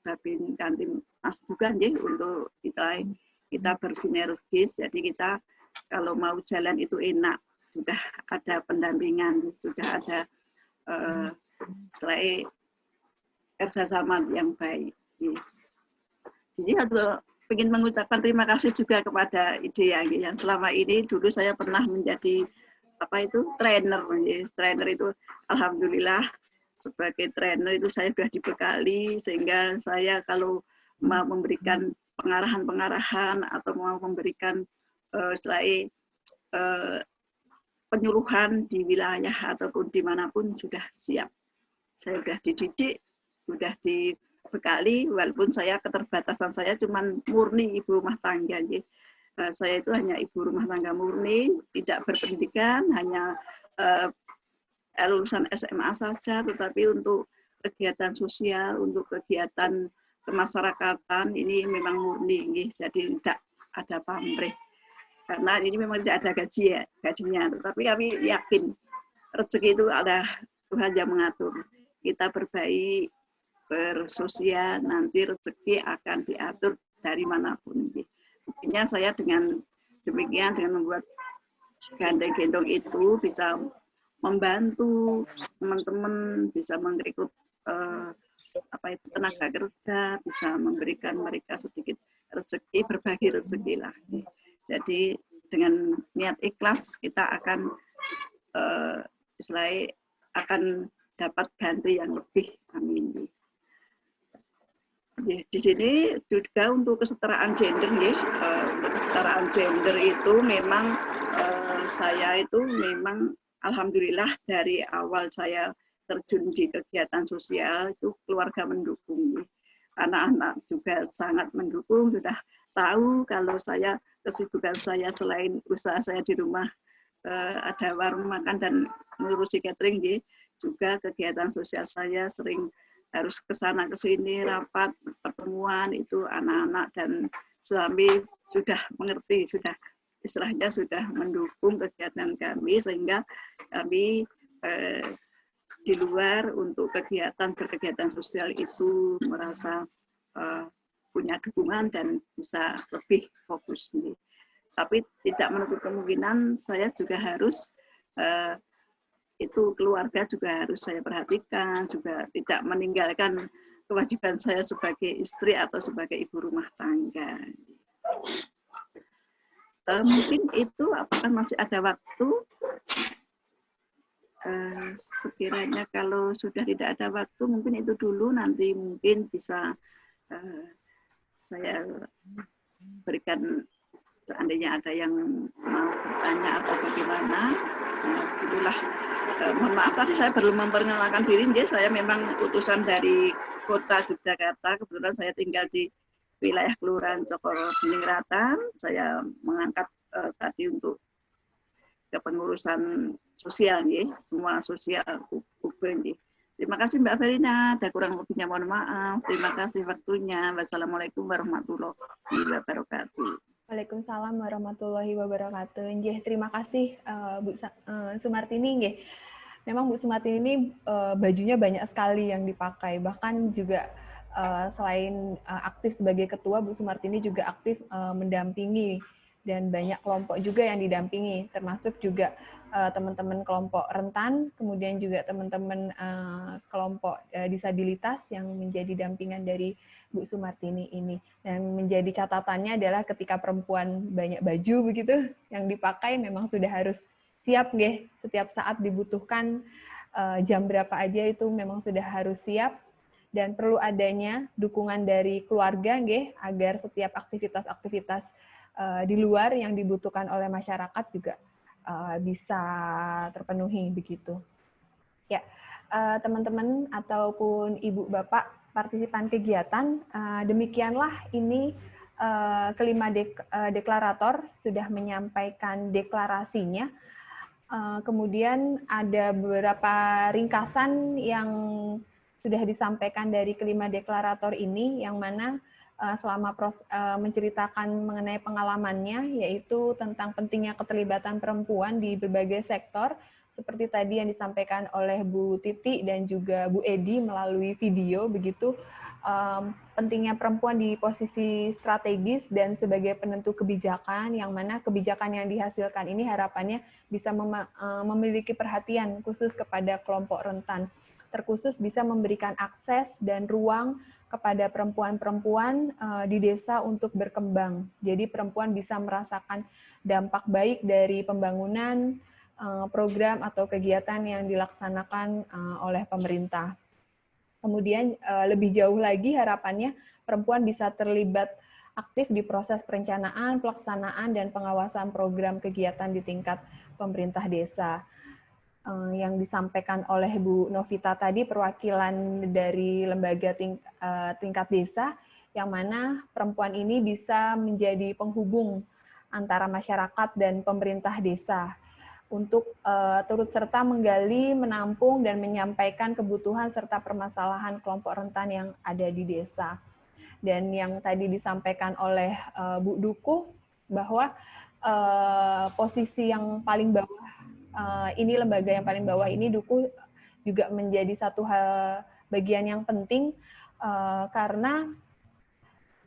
Babin Kantin Mas juga ya, untuk kita bersinergis. Jadi kita kalau mau jalan itu enak, sudah ada pendampingan, sudah ada selain kerjasama yang baik. Jadi aku ingin mengucapkan terima kasih juga kepada IDEA yang selama ini dulu saya pernah menjadi trainer. Trainer itu alhamdulillah sebagai trainer itu saya sudah dibekali, sehingga saya kalau mau memberikan pengarahan atau mau memberikan penyuluhan di wilayah ataupun dimanapun sudah siap. Saya sudah dididik, sudah dibekali, walaupun saya keterbatasan saya cuma murni ibu rumah tangga. Saya itu hanya ibu rumah tangga murni, tidak berpendidikan, hanya lulusan SMA saja, tetapi untuk kegiatan sosial, untuk kegiatan kemasyarakatan ini memang murni, jadi tidak ada pamrih. Karena ini memang tidak ada gajinya, tetapi kami yakin rezeki itu ada Tuhan yang mengatur. Kita berbaik, bersosial, nanti rezeki akan diatur dari manapun. Intinya saya dengan demikian, dengan membuat gandeng gendong itu bisa membantu teman-teman, bisa merekrut tenaga kerja, bisa memberikan mereka sedikit rezeki, berbagi rezeki lah. Jadi dengan niat ikhlas kita akan akan dapat ganti yang lebih. Amin. Di sini juga untuk kesetaraan gender, untuk kesetaraan gender itu memang saya itu memang alhamdulillah dari awal saya terjun di kegiatan sosial itu keluarga mendukung. Anak-anak juga sangat mendukung, sudah tahu kalau kesibukan saya selain usaha saya di rumah ada warung makan dan mengurusi catering, juga kegiatan sosial saya sering harus ke sana ke sini, rapat, pertemuan, itu anak-anak dan suami sudah mengerti, sudah istilahnya sudah mendukung kegiatan kami, sehingga kami di luar untuk berkegiatan sosial itu merasa punya dukungan dan bisa lebih fokus. Tapi tidak menutup kemungkinan saya juga harus itu keluarga juga harus saya perhatikan, juga tidak meninggalkan kewajiban saya sebagai istri atau sebagai ibu rumah tangga. Mungkin itu, apakah masih ada waktu? Sekiranya kalau sudah tidak ada waktu, mungkin itu dulu, nanti mungkin bisa saya berikan seandainya ada yang mau bertanya atau bagaimana. Itulah, mohon maaf tadi saya belum memperkenalkan diri, saya memang utusan dari Kota Yogyakarta, kebetulan saya tinggal di wilayah Kelurahan Cokro Beningratan. Saya mengangkat tadi untuk kepengurusan sosial, semua sosial UB. Terima kasih Mbak Verina, ada kurang lebihnya mohon maaf. Terima kasih waktunya. Wassalamualaikum warahmatullahi wabarakatuh. Waalaikumsalam warahmatullahi wabarakatuh. Nggih, terima kasih Bu Sumartini nggih. Memang Bu Sumartini ini bajunya banyak sekali yang dipakai. Bahkan juga selain aktif sebagai ketua, Bu Sumartini juga aktif mendampingi dan banyak kelompok juga yang didampingi, termasuk juga teman-teman kelompok rentan, kemudian juga teman-teman kelompok disabilitas yang menjadi dampingan dari Bu Sumartini ini. Dan menjadi catatannya adalah ketika perempuan banyak baju begitu yang dipakai memang sudah harus siap nggih, setiap saat dibutuhkan jam berapa aja itu memang sudah harus siap, dan perlu adanya dukungan dari keluarga nggih agar setiap aktivitas-aktivitas di luar yang dibutuhkan oleh masyarakat juga bisa terpenuhi begitu. Ya, teman-teman ataupun ibu bapak partisipan kegiatan, demikianlah ini kelima deklarator sudah menyampaikan deklarasinya. Kemudian ada beberapa ringkasan yang sudah disampaikan dari kelima deklarator ini, yang mana selama menceritakan mengenai pengalamannya, yaitu tentang pentingnya keterlibatan perempuan di berbagai sektor, seperti tadi yang disampaikan oleh Bu Titi dan juga Bu Edi melalui video begitu, pentingnya perempuan di posisi strategis dan sebagai penentu kebijakan, yang mana kebijakan yang dihasilkan ini harapannya bisa memiliki perhatian khusus kepada kelompok rentan, terkhusus bisa memberikan akses dan ruang kepada perempuan-perempuan di desa untuk berkembang. Jadi perempuan bisa merasakan dampak baik dari pembangunan, program atau kegiatan yang dilaksanakan oleh pemerintah. Kemudian lebih jauh lagi harapannya perempuan bisa terlibat aktif di proses perencanaan, pelaksanaan, dan pengawasan program kegiatan di tingkat pemerintah desa. Yang disampaikan oleh Bu Novita tadi, perwakilan dari lembaga tingkat desa, yang mana perempuan ini bisa menjadi penghubung antara masyarakat dan pemerintah desa untuk turut serta menggali, menampung, dan menyampaikan kebutuhan serta permasalahan kelompok rentan yang ada di desa. Dan yang tadi disampaikan oleh Bu Dukuh, bahwa posisi yang paling bawah, ini lembaga yang paling bawah ini, Dukuh juga menjadi satu hal bagian yang penting, karena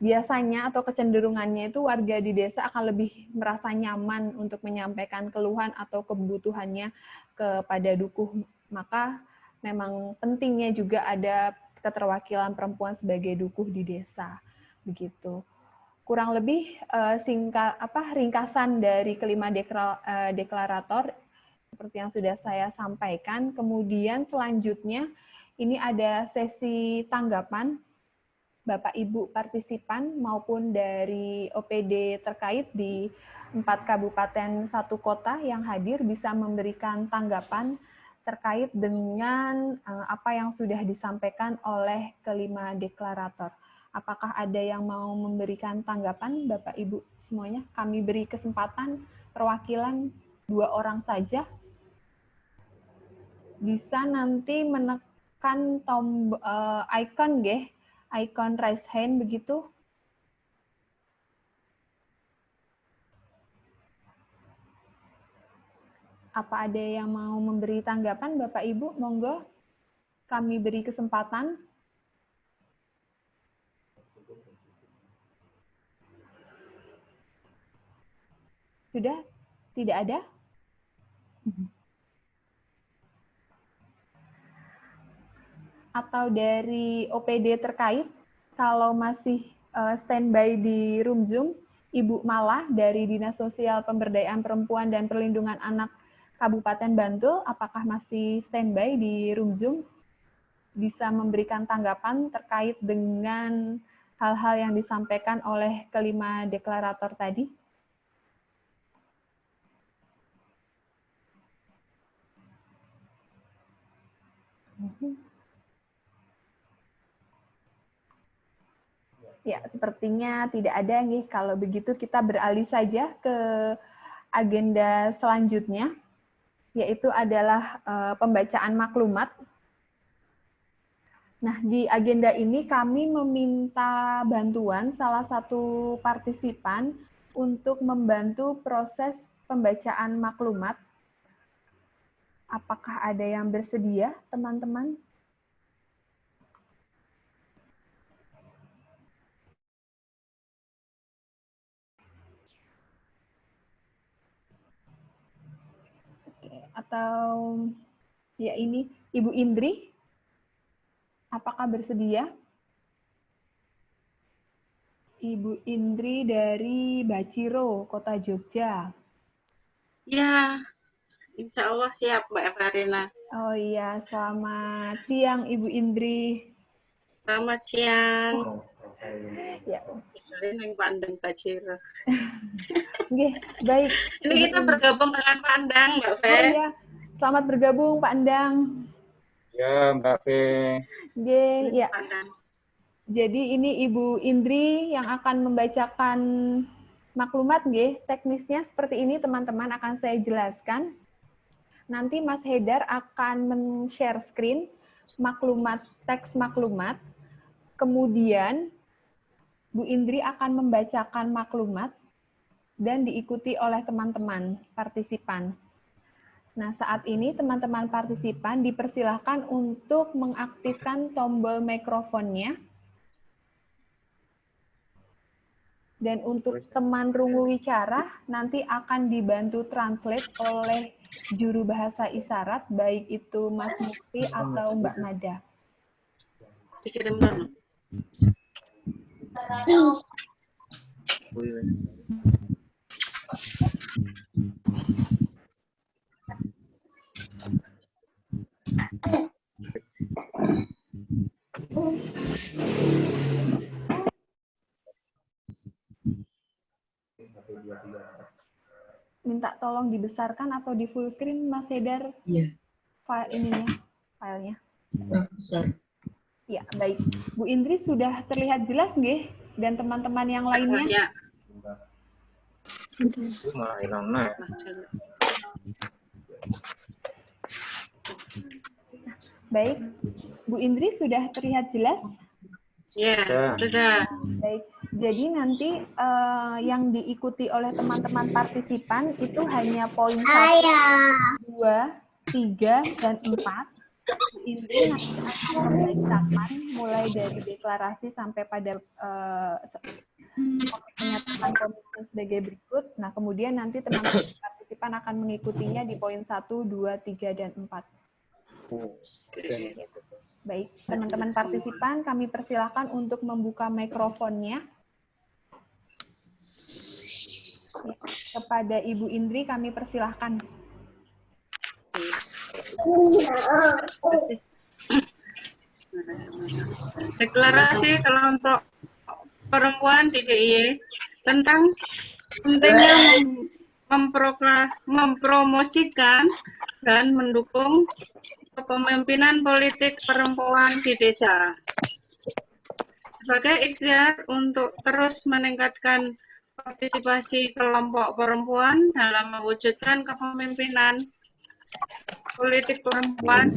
biasanya atau kecenderungannya itu warga di desa akan lebih merasa nyaman untuk menyampaikan keluhan atau kebutuhannya kepada Dukuh. Maka memang pentingnya juga ada keterwakilan perempuan sebagai Dukuh di desa. Begitu. Kurang lebih ringkasan dari kelima deklarator seperti yang sudah saya sampaikan. Kemudian selanjutnya ini ada sesi tanggapan Bapak Ibu partisipan maupun dari OPD terkait di 4 kabupaten 1 kota yang hadir bisa memberikan tanggapan terkait dengan apa yang sudah disampaikan oleh kelima deklarator. Apakah ada yang mau memberikan tanggapan, Bapak Ibu semuanya? Kami beri kesempatan perwakilan 2 orang saja. Bisa nanti menekan tombol icon nggih, icon raise hand begitu. Apa ada yang mau memberi tanggapan, Bapak Ibu? Monggo, kami beri kesempatan. Sudah? Tidak ada? Atau dari OPD terkait, kalau masih standby di room Zoom, Ibu Malah dari Dinas Sosial Pemberdayaan Perempuan dan Perlindungan Anak Kabupaten Bantul, apakah masih standby di room Zoom? Bisa memberikan tanggapan terkait dengan hal-hal yang disampaikan oleh kelima deklarator tadi? Ya, sepertinya tidak ada nih. Kalau begitu kita beralih saja ke agenda selanjutnya, yaitu adalah pembacaan maklumat. Nah, di agenda ini kami meminta bantuan salah satu partisipan untuk membantu proses pembacaan maklumat. Apakah ada yang bersedia, teman-teman? Oke, atau ya ini Ibu Indri, apakah bersedia? Ibu Indri dari Baciro, Kota Jogja. Ya, insya Allah siap Mbak Farina. Oh iya, selamat siang Ibu Indri. Selamat siang. Ya. Ini Pandang Baciro. Oke, baik. Ini kita bergabung dengan Pandang, Mbak Fe. Oh iya, selamat bergabung Pak Endang. Ya, Mbak Fe. Oke, ya. Jadi ini Ibu Indri yang akan membacakan maklumat, nggih. Teknisnya seperti ini, teman-teman, akan saya jelaskan. Nanti Mas Haidar akan men-share screen maklumat, teks maklumat. Kemudian Bu Indri akan membacakan maklumat dan diikuti oleh teman-teman partisipan. Nah, saat ini teman-teman partisipan dipersilahkan untuk mengaktifkan tombol mikrofonnya. Dan untuk teman rungu wicara, nanti akan dibantu translate oleh juru bahasa isyarat, baik itu Mas Mukti atau Mbak Nada. Dikirim dulu. Minta tolong dibesarkan atau di full screen, Mas Haidar? Iya. File ininya, filenya. Ya, baik. Bu Indri sudah terlihat jelas nggih? Dan teman-teman yang lainnya? Ya. Baik. Bu Indri sudah terlihat jelas? Ya, sudah. Baik. Jadi nanti yang diikuti oleh teman-teman partisipan itu hanya poin 1, 2, 3, dan 4. Bu Indri nanti akan membacakan mulai dari deklarasi sampai pada menyatakan komitmen sebagai berikut. Nah, kemudian nanti teman-teman partisipan akan mengikutinya di poin 1, 2, 3, dan 4. Baik, teman-teman partisipan, kami persilahkan untuk membuka mikrofonnya. Ya, kepada Ibu Indri kami persilahkan. Deklarasi kelompok perempuan di DIY tentang pentingnya mempromosikan dan mendukung kepemimpinan politik perempuan di desa. Sebagai ikhtiar untuk terus meningkatkan partisipasi kelompok perempuan dalam mewujudkan kepemimpinan politik perempuan,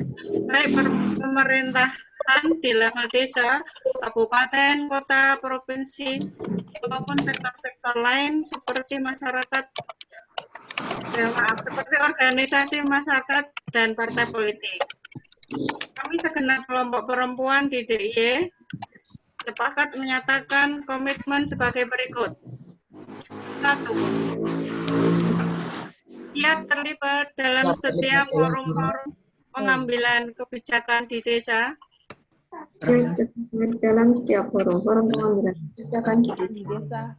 baik pemerintahan di level desa, kabupaten, kota, provinsi, maupun sektor-sektor lain seperti masyarakat, seperti organisasi masyarakat dan partai politik. Kami segenap kelompok perempuan di DIY sepakat menyatakan komitmen sebagai berikut. 1. Siap terlibat dalam setiap forum-forum pengambilan kebijakan di desa. Dalam setiap forum-forum pengambilan kebijakan di desa.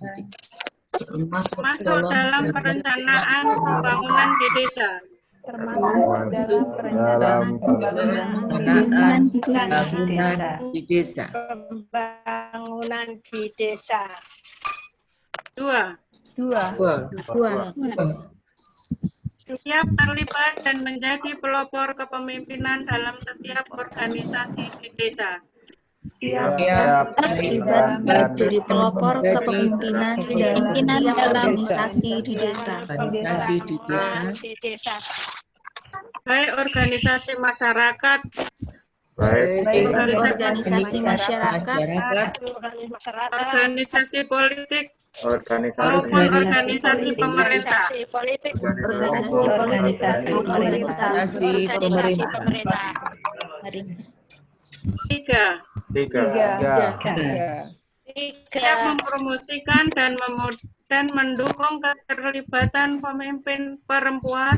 Masuk dalam perencanaan pembangunan di desa. Termasuk dalam perencanaan pembangunan di desa. Pembangunan di desa. 2. Siap terlibat dan menjadi pelopor kepemimpinan dalam setiap organisasi di desa. Siap terlibat menjadi pelopor kepemimpinan dalam setiap organisasi di desa. Baik organisasi masyarakat, organisasi masyarakat, organisasi politik, maupun organisasi pemerintah. Organisasi pemerintah. Tiga, Tiga. siap mempromosikan dan mendukung keterlibatan pemimpin perempuan.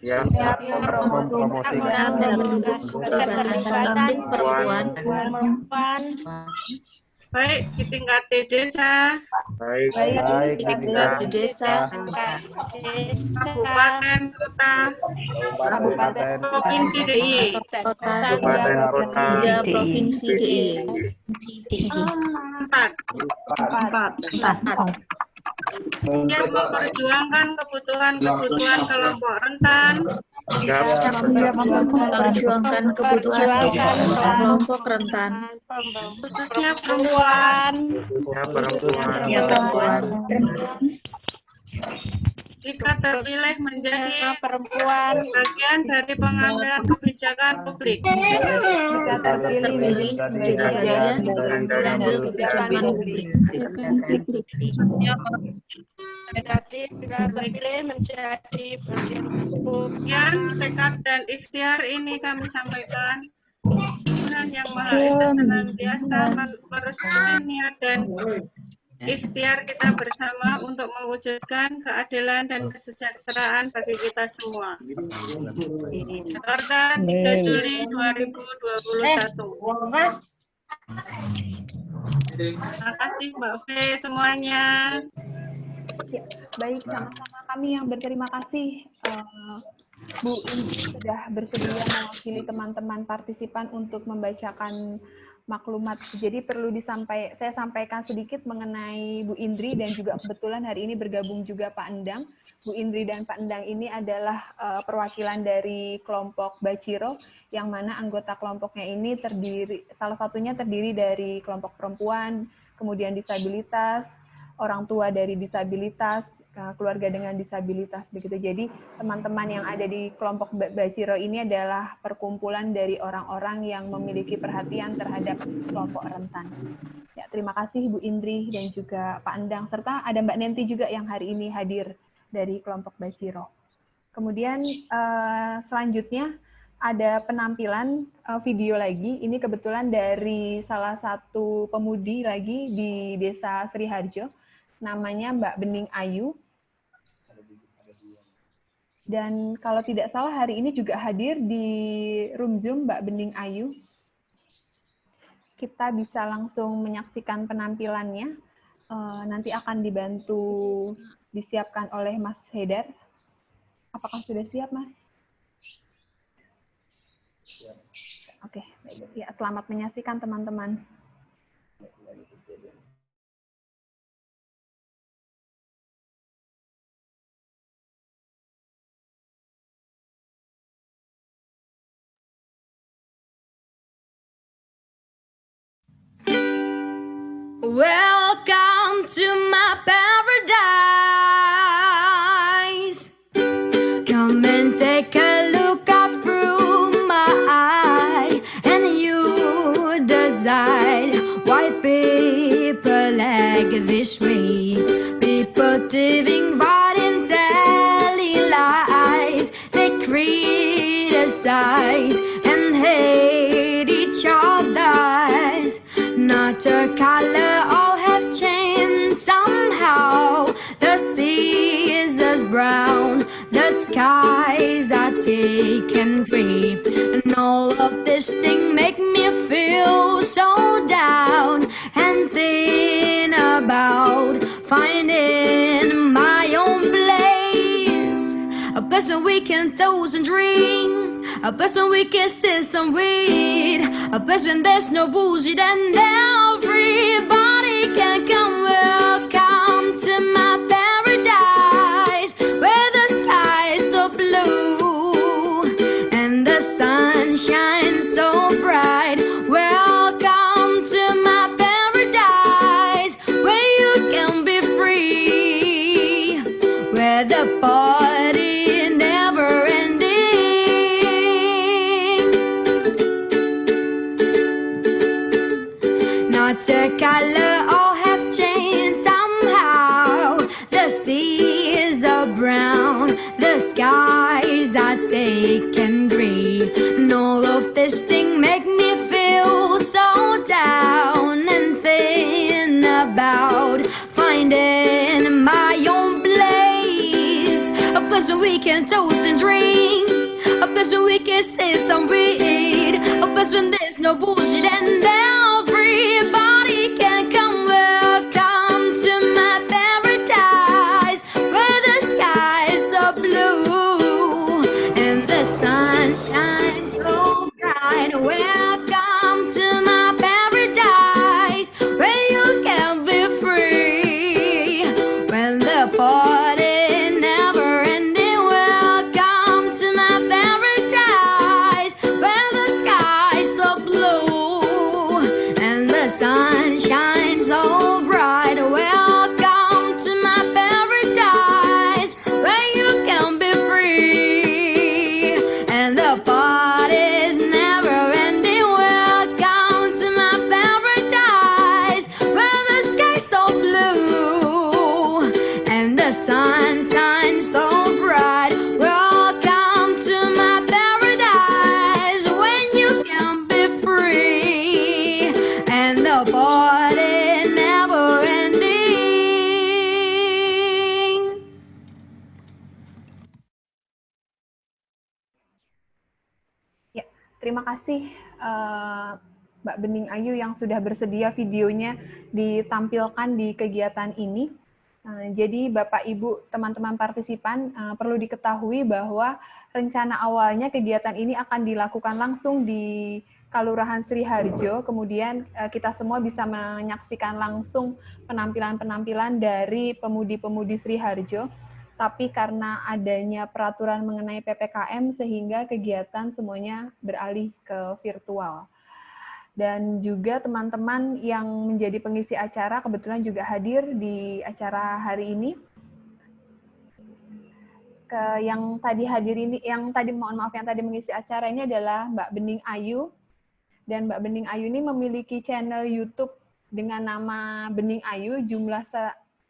Siap mempromosikan dan mendukung keterlibatan perempuan Baik di tingkat di desa, di desa, kabupaten, kota, provinsi DIY. provinsi DIY. Empat, siap memperjuangkan kebutuhan kelompok rentan, Memperjuangkan kebutuhan kelompok rentan, khususnya perempuan. Jika terpilih menjadi bagian dari pengambilan kebijakan publik. Kemudian tekad dan ikhtiar ini kami sampaikan. Tuhan Yang Maha Esa senantiasa merestui niat dan ikhtiar kita bersama untuk mewujudkan keadilan dan kesejahteraan bagi kita semua. Jakarta, 3 Juli 2021. Terima kasih Mbak Fe semuanya. Ya, baik, sama-sama kami yang berterima kasih Bu Indri sudah bersedia mewakili teman-teman partisipan untuk membacakan maklumat. Jadi perlu saya sampaikan sedikit mengenai Bu Indri dan juga kebetulan hari ini bergabung juga Pak Endang. Bu Indri dan Pak Endang ini adalah perwakilan dari kelompok Baciro, yang mana anggota kelompoknya ini salah satunya terdiri dari kelompok perempuan, kemudian disabilitas, orang tua dari disabilitas, keluarga dengan disabilitas begitu. Jadi teman-teman yang ada di kelompok Baciro ini adalah perkumpulan dari orang-orang yang memiliki perhatian terhadap kelompok rentan. Ya, terima kasih Bu Indri dan juga Pak Endang, serta ada Mbak Nenti juga yang hari ini hadir dari kelompok Baciro. Kemudian selanjutnya ada penampilan video lagi. Ini kebetulan dari salah satu pemudi lagi di Desa Sriharjo. Namanya Mbak Bening Ayu. Dan kalau tidak salah hari ini juga hadir di room Zoom Mbak Bening Ayu. Kita bisa langsung menyaksikan penampilannya. Nanti akan dibantu disiapkan oleh Mas Hedar. Apakah sudah siap, Mas? Oke, baik. Ya, selamat menyaksikan teman-teman. Welcome to my paradise. Come and take a look up through my eye, and you decide why people like this way. People living right in telling lies. They criticize and hate each other. Not a color, all have changed somehow. The sea is as brown, the skies are taken gray, and all of this thing make me feel so down and think about finding my own place. A place where we can toast and drink, a place where we can sit and read, a place where there's no bullshit and everybody can come. Welcome to my paradise, where the sky is so blue and the sun shines so bright. Welcome to my paradise, where you can be free, where the party never ending. Not a color, all have changed somehow. The seas are brown, the skies are taken green, and all of this thing make me feel so down and thin about finding my own place, a place where we can toast and drink, a place where we can stay some read, a place when there's no bullshit and everybody can come. Welcome to my paradise, where the skies are blue and the sun shines so bright. Welcome to my paradise, where you can be free when the party never ending. Welcome to my paradise, where the skies are blue and the sun shines so bright. Welcome to my paradise, where you can be free and the party's never ending. Welcome to my paradise, where the sky's so blue and the sun shines so bright. Welcome to my paradise, when you can be free and the party never ending. Ya, terima kasih Mbak Bening Ayu yang sudah bersedia videonya ditampilkan di kegiatan ini. Jadi Bapak Ibu teman-teman partisipan perlu diketahui bahwa rencana awalnya kegiatan ini akan dilakukan langsung di Kelurahan Sriharjo, kemudian kita semua bisa menyaksikan langsung penampilan-penampilan dari pemudi-pemudi Sriharjo. Tapi karena adanya peraturan mengenai PPKM sehingga kegiatan semuanya beralih ke virtual. Dan juga teman-teman yang menjadi pengisi acara kebetulan juga hadir di acara hari ini. Yang tadi mengisi acara ini adalah Mbak Bening Ayu. Dan Mbak Bening Ayu ini memiliki channel YouTube dengan nama Bening Ayu. Jumlah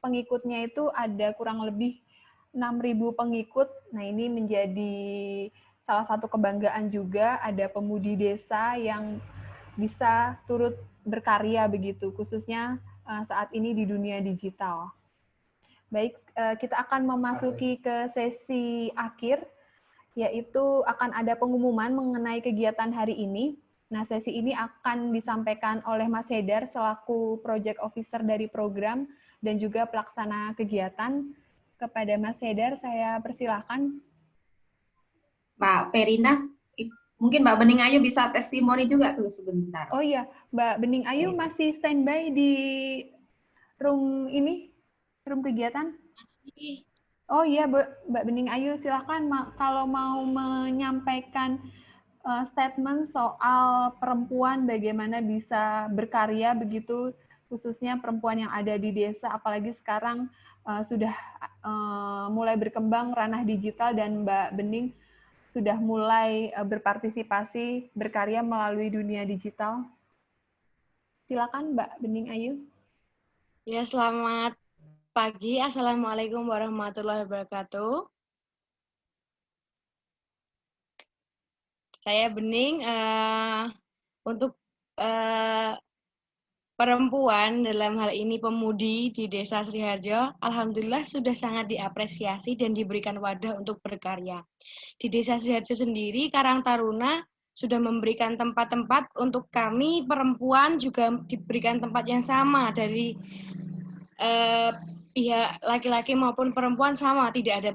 pengikutnya itu ada kurang lebih 6.000 pengikut. Nah, ini menjadi salah satu kebanggaan juga, ada pemudi desa yang bisa turut berkarya begitu, khususnya saat ini di dunia digital. Baik, kita akan memasuki ke sesi akhir, yaitu akan ada pengumuman mengenai kegiatan hari ini. Nah, sesi ini akan disampaikan oleh Mas Hedar selaku Project Officer dari program dan juga pelaksana kegiatan. Kepada Mas Hedar, saya persilahkan. Mbak Verina, mungkin Mbak Bening Ayu bisa testimoni juga tuh sebentar. Oh iya, Mbak Bening Ayu masih standby di room ini, room kegiatan? Oh iya, Mbak Bening Ayu, silakan kalau mau menyampaikan statement soal perempuan bagaimana bisa berkarya begitu, khususnya perempuan yang ada di desa, apalagi sekarang sudah mulai berkembang ranah digital dan Mbak Bening sudah mulai berpartisipasi berkarya melalui dunia digital. Silakan Mbak Bening Ayu. Ya, selamat pagi. Assalamualaikum warahmatullahi wabarakatuh. Saya Bening, untuk perempuan dalam hal ini pemudi di Desa Sriharjo, alhamdulillah sudah sangat diapresiasi dan diberikan wadah untuk berkarya. Di Desa Sriharjo sendiri, Karang Taruna sudah memberikan tempat-tempat untuk kami perempuan, juga diberikan tempat yang sama dari pihak laki-laki maupun perempuan sama, tidak ada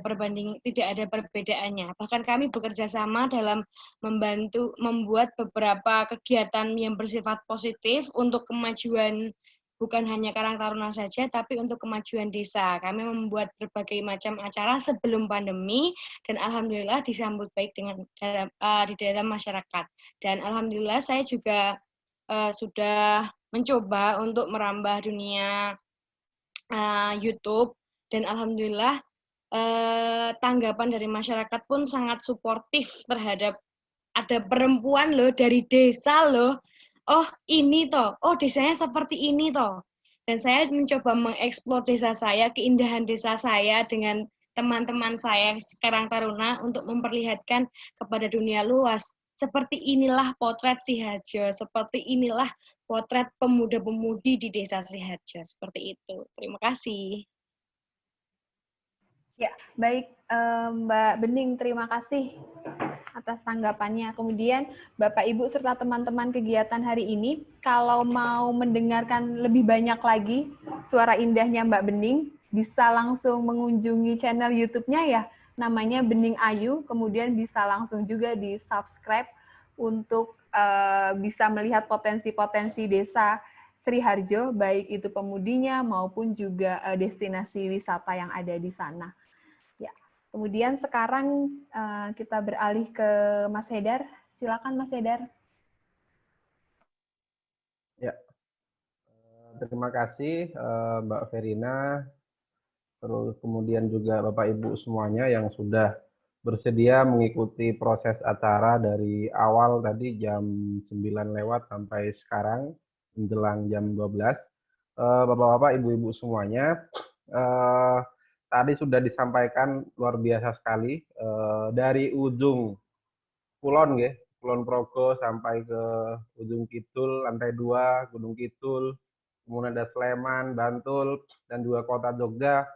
perbedaannya. Bahkan kami bekerja sama dalam membantu membuat beberapa kegiatan yang bersifat positif untuk kemajuan bukan hanya Karang Taruna saja, tapi untuk kemajuan desa. Kami membuat berbagai macam acara sebelum pandemi dan alhamdulillah disambut baik di dalam masyarakat. Dan alhamdulillah saya juga sudah mencoba untuk merambah dunia YouTube dan alhamdulillah tanggapan dari masyarakat pun sangat suportif terhadap ada perempuan loh dari desa loh. Oh ini toh, oh desanya seperti ini toh. Dan saya mencoba mengeksplor desa saya, keindahan desa saya dengan teman-teman saya sekarang taruna untuk memperlihatkan kepada dunia luas. Seperti inilah potret Siharjo, seperti inilah potret pemuda-pemudi di desa Siharjo. Seperti itu. Terima kasih. Ya, baik Mbak Bening, terima kasih atas tanggapannya. Kemudian Bapak Ibu serta teman-teman kegiatan hari ini, kalau mau mendengarkan lebih banyak lagi suara indahnya Mbak Bening, bisa langsung mengunjungi channel YouTube-nya ya, namanya Bening Ayu, kemudian bisa langsung juga di-subscribe untuk bisa melihat potensi-potensi desa Sriharjo, baik itu pemudinya maupun juga destinasi wisata yang ada di sana. Ya, kemudian sekarang kita beralih ke Mas Hedar. Silakan Mas Hedar. Ya, terima kasih Mbak Verina, terus kemudian juga Bapak Ibu semuanya yang sudah bersedia mengikuti proses acara dari awal tadi jam 9 lewat sampai sekarang menjelang jam 12. Bapak-bapak, ibu-ibu semuanya, tadi sudah disampaikan luar biasa sekali dari ujung kulon ya, Kulon Progo sampai ke ujung Kidul, lantai 2 Gunung Kidul, kemudian ada Sleman, Bantul, dan juga Kota Jogja.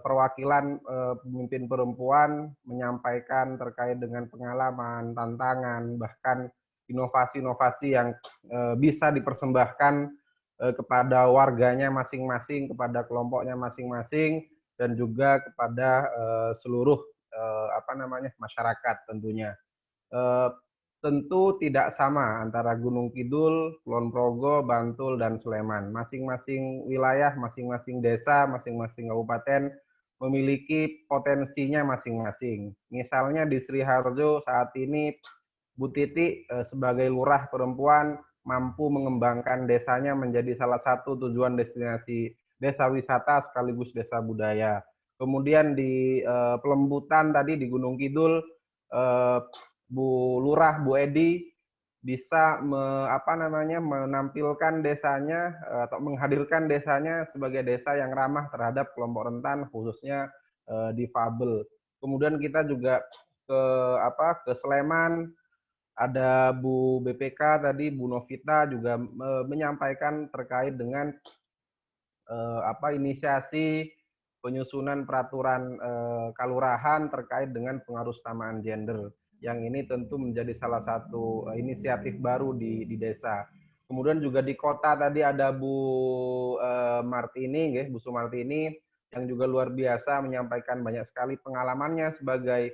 Perwakilan pemimpin perempuan menyampaikan terkait dengan pengalaman, tantangan, bahkan inovasi-inovasi yang bisa dipersembahkan kepada warganya masing-masing, kepada kelompoknya masing-masing, dan juga kepada seluruh masyarakat tentunya. Tentu tidak sama antara Gunung Kidul, Kulon Progo, Bantul, dan Sleman. Masing-masing wilayah, masing-masing desa, masing-masing kabupaten memiliki potensinya masing-masing. Misalnya di Sriharjo saat ini Bu Titi sebagai lurah perempuan mampu mengembangkan desanya menjadi salah satu tujuan destinasi desa wisata sekaligus desa budaya. Kemudian di Pelembutan tadi di Gunung Kidul, Bu Lurah, Bu Edi bisa menampilkan desanya atau menghadirkan desanya sebagai desa yang ramah terhadap kelompok rentan, khususnya difabel. Kemudian kita juga ke Sleman, ada Bu BPK tadi, Bu Novita juga menyampaikan terkait dengan inisiasi penyusunan peraturan kalurahan terkait dengan pengarusutamaan gender. Yang ini tentu menjadi salah satu inisiatif baru di desa. Kemudian juga di kota tadi ada Bu Martini, Bu Sumartini, yang juga luar biasa menyampaikan banyak sekali pengalamannya sebagai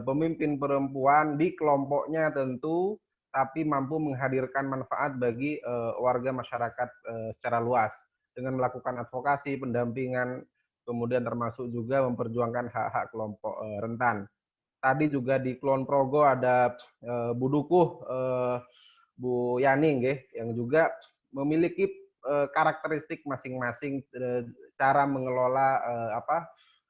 pemimpin perempuan di kelompoknya tentu, tapi mampu menghadirkan manfaat bagi warga masyarakat secara luas dengan melakukan advokasi, pendampingan, kemudian termasuk juga memperjuangkan hak-hak kelompok rentan. Tadi juga di Kulon Progo ada Bu Dukuh, Bu Yani, yang juga memiliki karakteristik masing-masing cara mengelola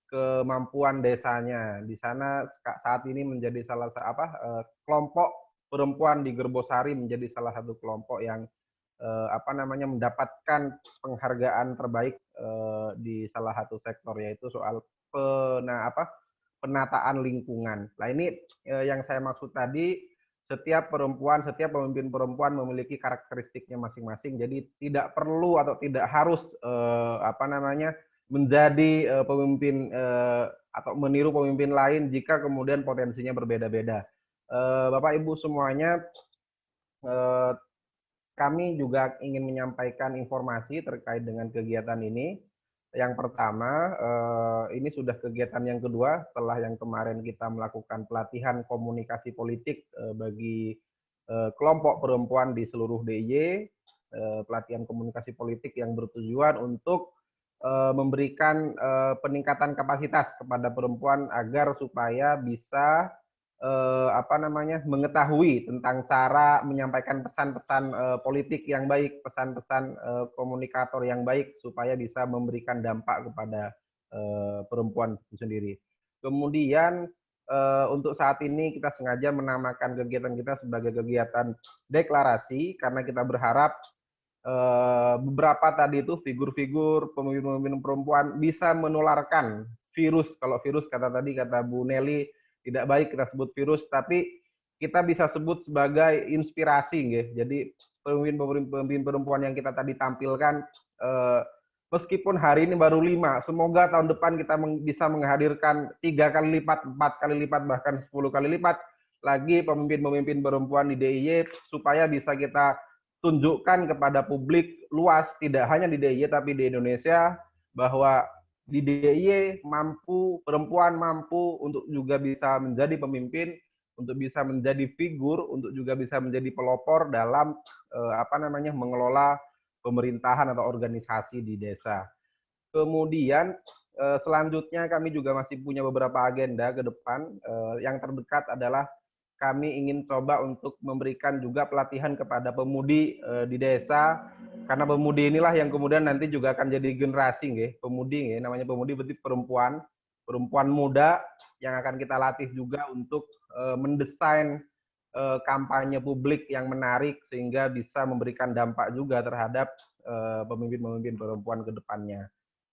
kemampuan desanya. Di sana saat ini menjadi salah satu kelompok perempuan di Gerbosari menjadi salah satu kelompok yang mendapatkan penghargaan terbaik di salah satu sektor, yaitu soal penataan lingkungan. Nah ini yang saya maksud tadi, setiap pemimpin perempuan memiliki karakteristiknya masing-masing. Jadi tidak perlu atau tidak harus menjadi pemimpin atau meniru pemimpin lain jika kemudian potensinya berbeda-beda. Bapak Ibu semuanya, kami juga ingin menyampaikan informasi terkait dengan kegiatan ini. Yang pertama, ini sudah kegiatan yang kedua setelah yang kemarin kita melakukan pelatihan komunikasi politik bagi kelompok perempuan di seluruh DIY, pelatihan komunikasi politik yang bertujuan untuk memberikan peningkatan kapasitas kepada perempuan agar supaya bisa mengetahui tentang cara menyampaikan pesan-pesan politik yang baik, pesan-pesan komunikator yang baik supaya bisa memberikan dampak kepada perempuan itu sendiri. Kemudian untuk saat ini kita sengaja menamakan kegiatan kita sebagai kegiatan deklarasi karena kita berharap beberapa tadi itu figur-figur pemimpin-pemimpin perempuan bisa menularkan virus. Kalau virus kata Bu Nelly tidak baik kita sebut virus, tapi kita bisa sebut sebagai inspirasi, nggih. Jadi pemimpin perempuan yang kita tadi tampilkan, meskipun hari ini baru 5, semoga tahun depan kita bisa menghadirkan 3 kali lipat, 4 kali lipat, bahkan 10 kali lipat lagi pemimpin-pemimpin perempuan di DIY, supaya bisa kita tunjukkan kepada publik luas, tidak hanya di DIY tapi di Indonesia, bahwa di DIY perempuan mampu untuk juga bisa menjadi pemimpin, untuk bisa menjadi figur, untuk juga bisa menjadi pelopor dalam mengelola pemerintahan atau organisasi di desa. Kemudian selanjutnya kami juga masih punya beberapa agenda ke depan. Yang terdekat adalah kami ingin coba untuk memberikan juga pelatihan kepada pemudi di desa, karena pemudi inilah yang kemudian nanti juga akan jadi generasi, nggih. Pemudi, nggih, namanya pemudi berarti perempuan muda yang akan kita latih juga untuk mendesain kampanye publik yang menarik sehingga bisa memberikan dampak juga terhadap pemimpin-pemimpin perempuan ke depannya.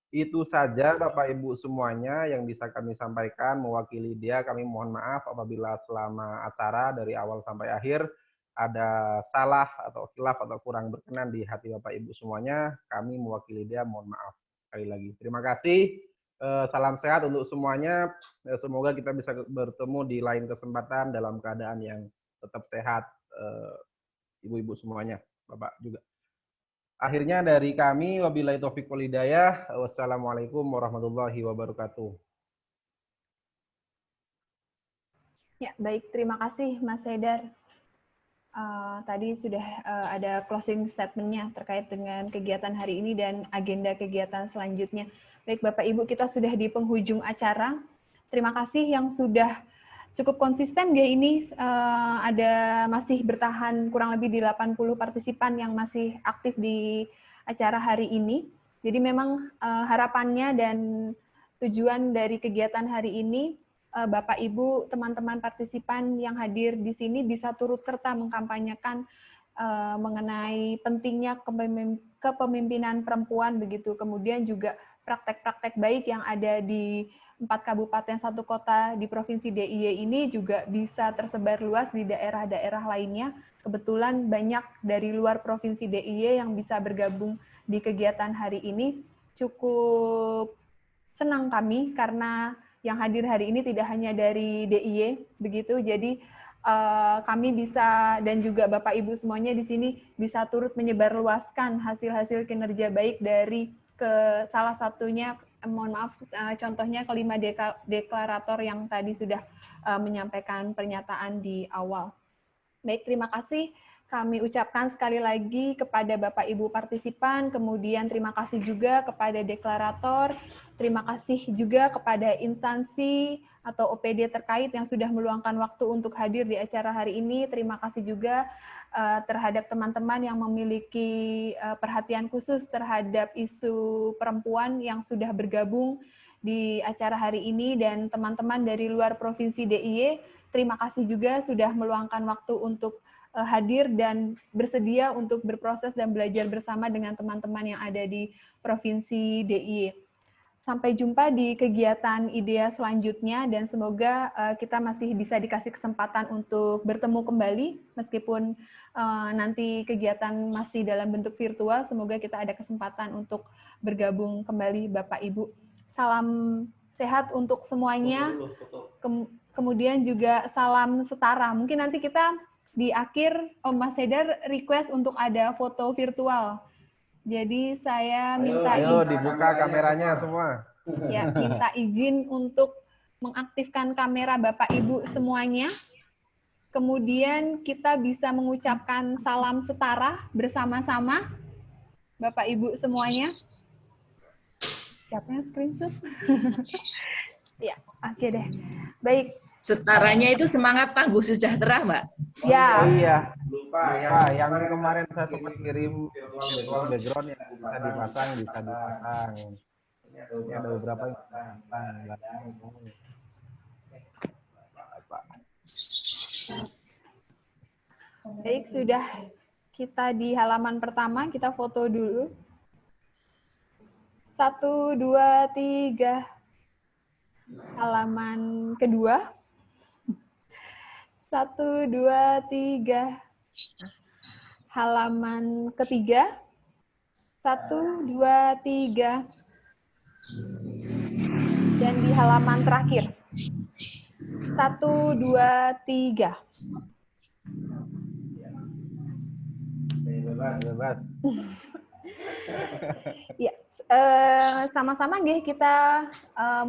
Itu saja Bapak Ibu semuanya yang bisa kami sampaikan mewakili dia. Kami mohon maaf apabila selama acara dari awal sampai akhir ada salah atau khilaf atau kurang berkenan di hati Bapak Ibu semuanya. Kami mewakili dia mohon maaf sekali lagi. Terima kasih. Salam sehat untuk semuanya. Semoga kita bisa bertemu di lain kesempatan dalam keadaan yang tetap sehat, ibu-ibu semuanya, Bapak juga. Akhirnya dari kami, wabillahi taufiq wal hidayah. Wassalamualaikum warahmatullahi wabarakatuh. Ya, baik. Terima kasih, Mas Haidar. Tadi sudah ada closing statement-nya terkait dengan kegiatan hari ini dan agenda kegiatan selanjutnya. Baik, Bapak Ibu, kita sudah di penghujung acara. Terima kasih yang sudah cukup konsisten ya ini, ada masih bertahan kurang lebih di 80 partisipan yang masih aktif di acara hari ini. Jadi memang harapannya dan tujuan dari kegiatan hari ini, Bapak Ibu, teman-teman partisipan yang hadir di sini bisa turut serta mengkampanyekan mengenai pentingnya kepemimpinan perempuan begitu. Kemudian juga praktek-praktek baik yang ada di 4 kabupaten 1 kota di Provinsi DIY ini juga bisa tersebar luas di daerah-daerah lainnya. Kebetulan banyak dari luar Provinsi DIY yang bisa bergabung di kegiatan hari ini. Cukup senang kami karena yang hadir hari ini tidak hanya dari DIY begitu. Jadi kami bisa dan juga Bapak Ibu semuanya di sini bisa turut menyebarluaskan hasil-hasil kinerja baik dari salah satunya, mohon maaf, contohnya kelima deklarator yang tadi sudah menyampaikan pernyataan di awal. Baik, terima kasih. Kami ucapkan sekali lagi kepada Bapak Ibu partisipan, kemudian terima kasih juga kepada deklarator, terima kasih juga kepada instansi atau OPD terkait yang sudah meluangkan waktu untuk hadir di acara hari ini. Terima kasih juga terhadap teman-teman yang memiliki perhatian khusus terhadap isu perempuan yang sudah bergabung di acara hari ini, dan teman-teman dari luar Provinsi DIY, terima kasih juga sudah meluangkan waktu untuk hadir dan bersedia untuk berproses dan belajar bersama dengan teman-teman yang ada di Provinsi DIY. Sampai jumpa di kegiatan IDEA selanjutnya dan semoga kita masih bisa dikasih kesempatan untuk bertemu kembali meskipun nanti kegiatan masih dalam bentuk virtual. Semoga kita ada kesempatan untuk bergabung kembali Bapak Ibu. Salam sehat untuk semuanya. Kemudian juga salam setara. Mungkin nanti kita di akhir Mas Haidar request untuk ada foto virtual. Jadi saya minta ayo dibuka kameranya semua. Ya, minta izin untuk mengaktifkan kamera Bapak Ibu semuanya. Kemudian kita bisa mengucapkan salam setara bersama-sama Bapak Ibu semuanya. Siapa yang screenshot? Ya, oke deh. Baik. Setaranya itu semangat tangguh sejahtera, Mbak. Ya. Oh iya, lupa ya. Yang kemarin saya sempat kirim virtual background yang bisa dipasang, bisa dipasang. Ini ada beberapa yang bisa dipasang. Baik, sudah Kita di halaman pertama, kita foto dulu. 1, 2, 3. Halaman kedua. 1, 2, 3. Halaman ketiga. 1, 2, 3. Dan di halaman terakhir. 1, 2, 3. Bebas. Ya, sama-sama nggih kita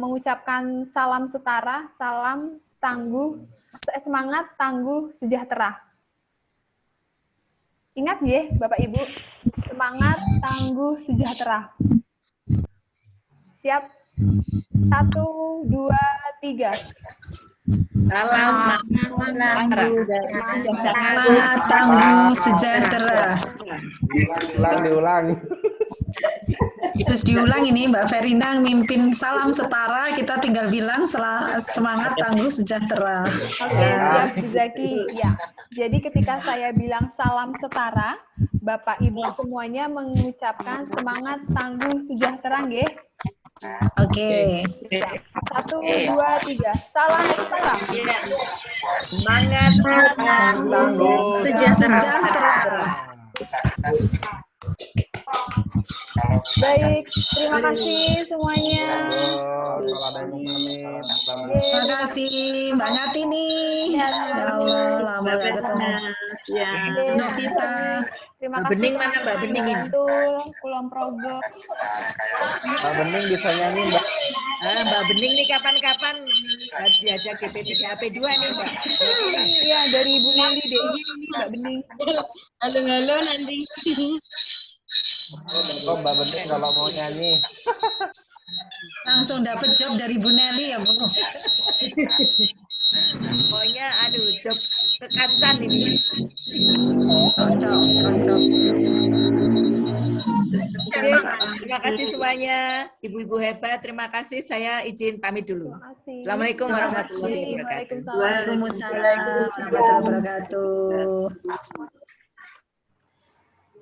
mengucapkan salam setara, salam tangguh, semangat tangguh sejahtera. Ingat nggih Bapak Ibu, semangat tangguh sejahtera. Siap? 1, 2, 3. Salam tangguh sejahtera. Diulang. Terus diulang ini Mbak Verina mimpin salam setara, kita tinggal bilang semangat tangguh sejahtera. Oke, siap Bu Zaki. Ya. Jadi ketika saya bilang salam setara, Bapak Ibu semuanya mengucapkan semangat tangguh sejahtera nggih? Oke. 1, 2, 3. Salam setara. Semangat tangguh sejahtera. Baik, terima kasih semuanya. Terima kasih Mbak Ngatini. Ya Allah, lama gak ketemu. Ya. Novita. Terima Mbak kasih Bening mana Mbak Bening ini? Bantul, Kulon Progo. Mbak Bening bisa nyanyi, Mbak? Mbak Bening nih kapan-kapan harus diajak GP3AP2 nih Mbak. Iya, dari Bu Nelly DIY ini Mbak Bening. Halo nanti. Oh, Mbak Bening kalau mau nyanyi. Langsung dapat job dari Bu Nelly ya Bu. Pokoknya aduh job sekancan ini. Cocok. Oke, terima kasih semuanya, ibu-ibu hebat. Terima kasih. Saya izin pamit dulu. Assalamualaikum warahmatullahi wabarakatuh. Waalaikumsalam warahmatullahi wabarakatuh.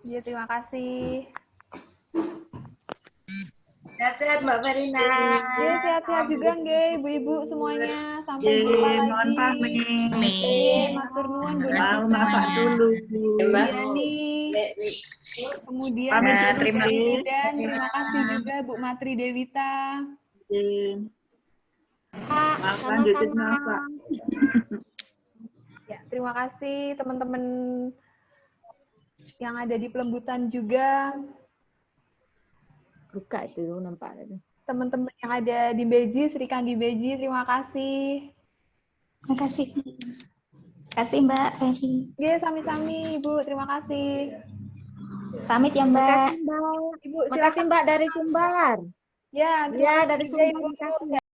Ya, terima kasih. Sehat-sehat Mbak Verina. Ya, sehat-sehat juga nggih ibu-ibu semuanya. Sampai jumpa lagi. Mohon pamit. Matur nuwun Bu Mau Nafisa. Bapak dulu. Yani. Kemudian Terima Bu kasih. Dan terima kasih juga Bu Matri Dewita. Maaf lanjutin masak. Ya, terima kasih teman-teman yang ada di Pelembutan juga. Buka itu nampak itu. Teman-teman yang ada di Beji, Sri Kandi Beji, terima kasih. Terima kasih. Kasih Mbak Feni. Ya, sami-sami Ibu, terima kasih. Pamit ya Mbak. Terima kasih, Mbak. Ibu, makasih Mbak dari Sumbar. Ya, dari Sumbar. Ibu.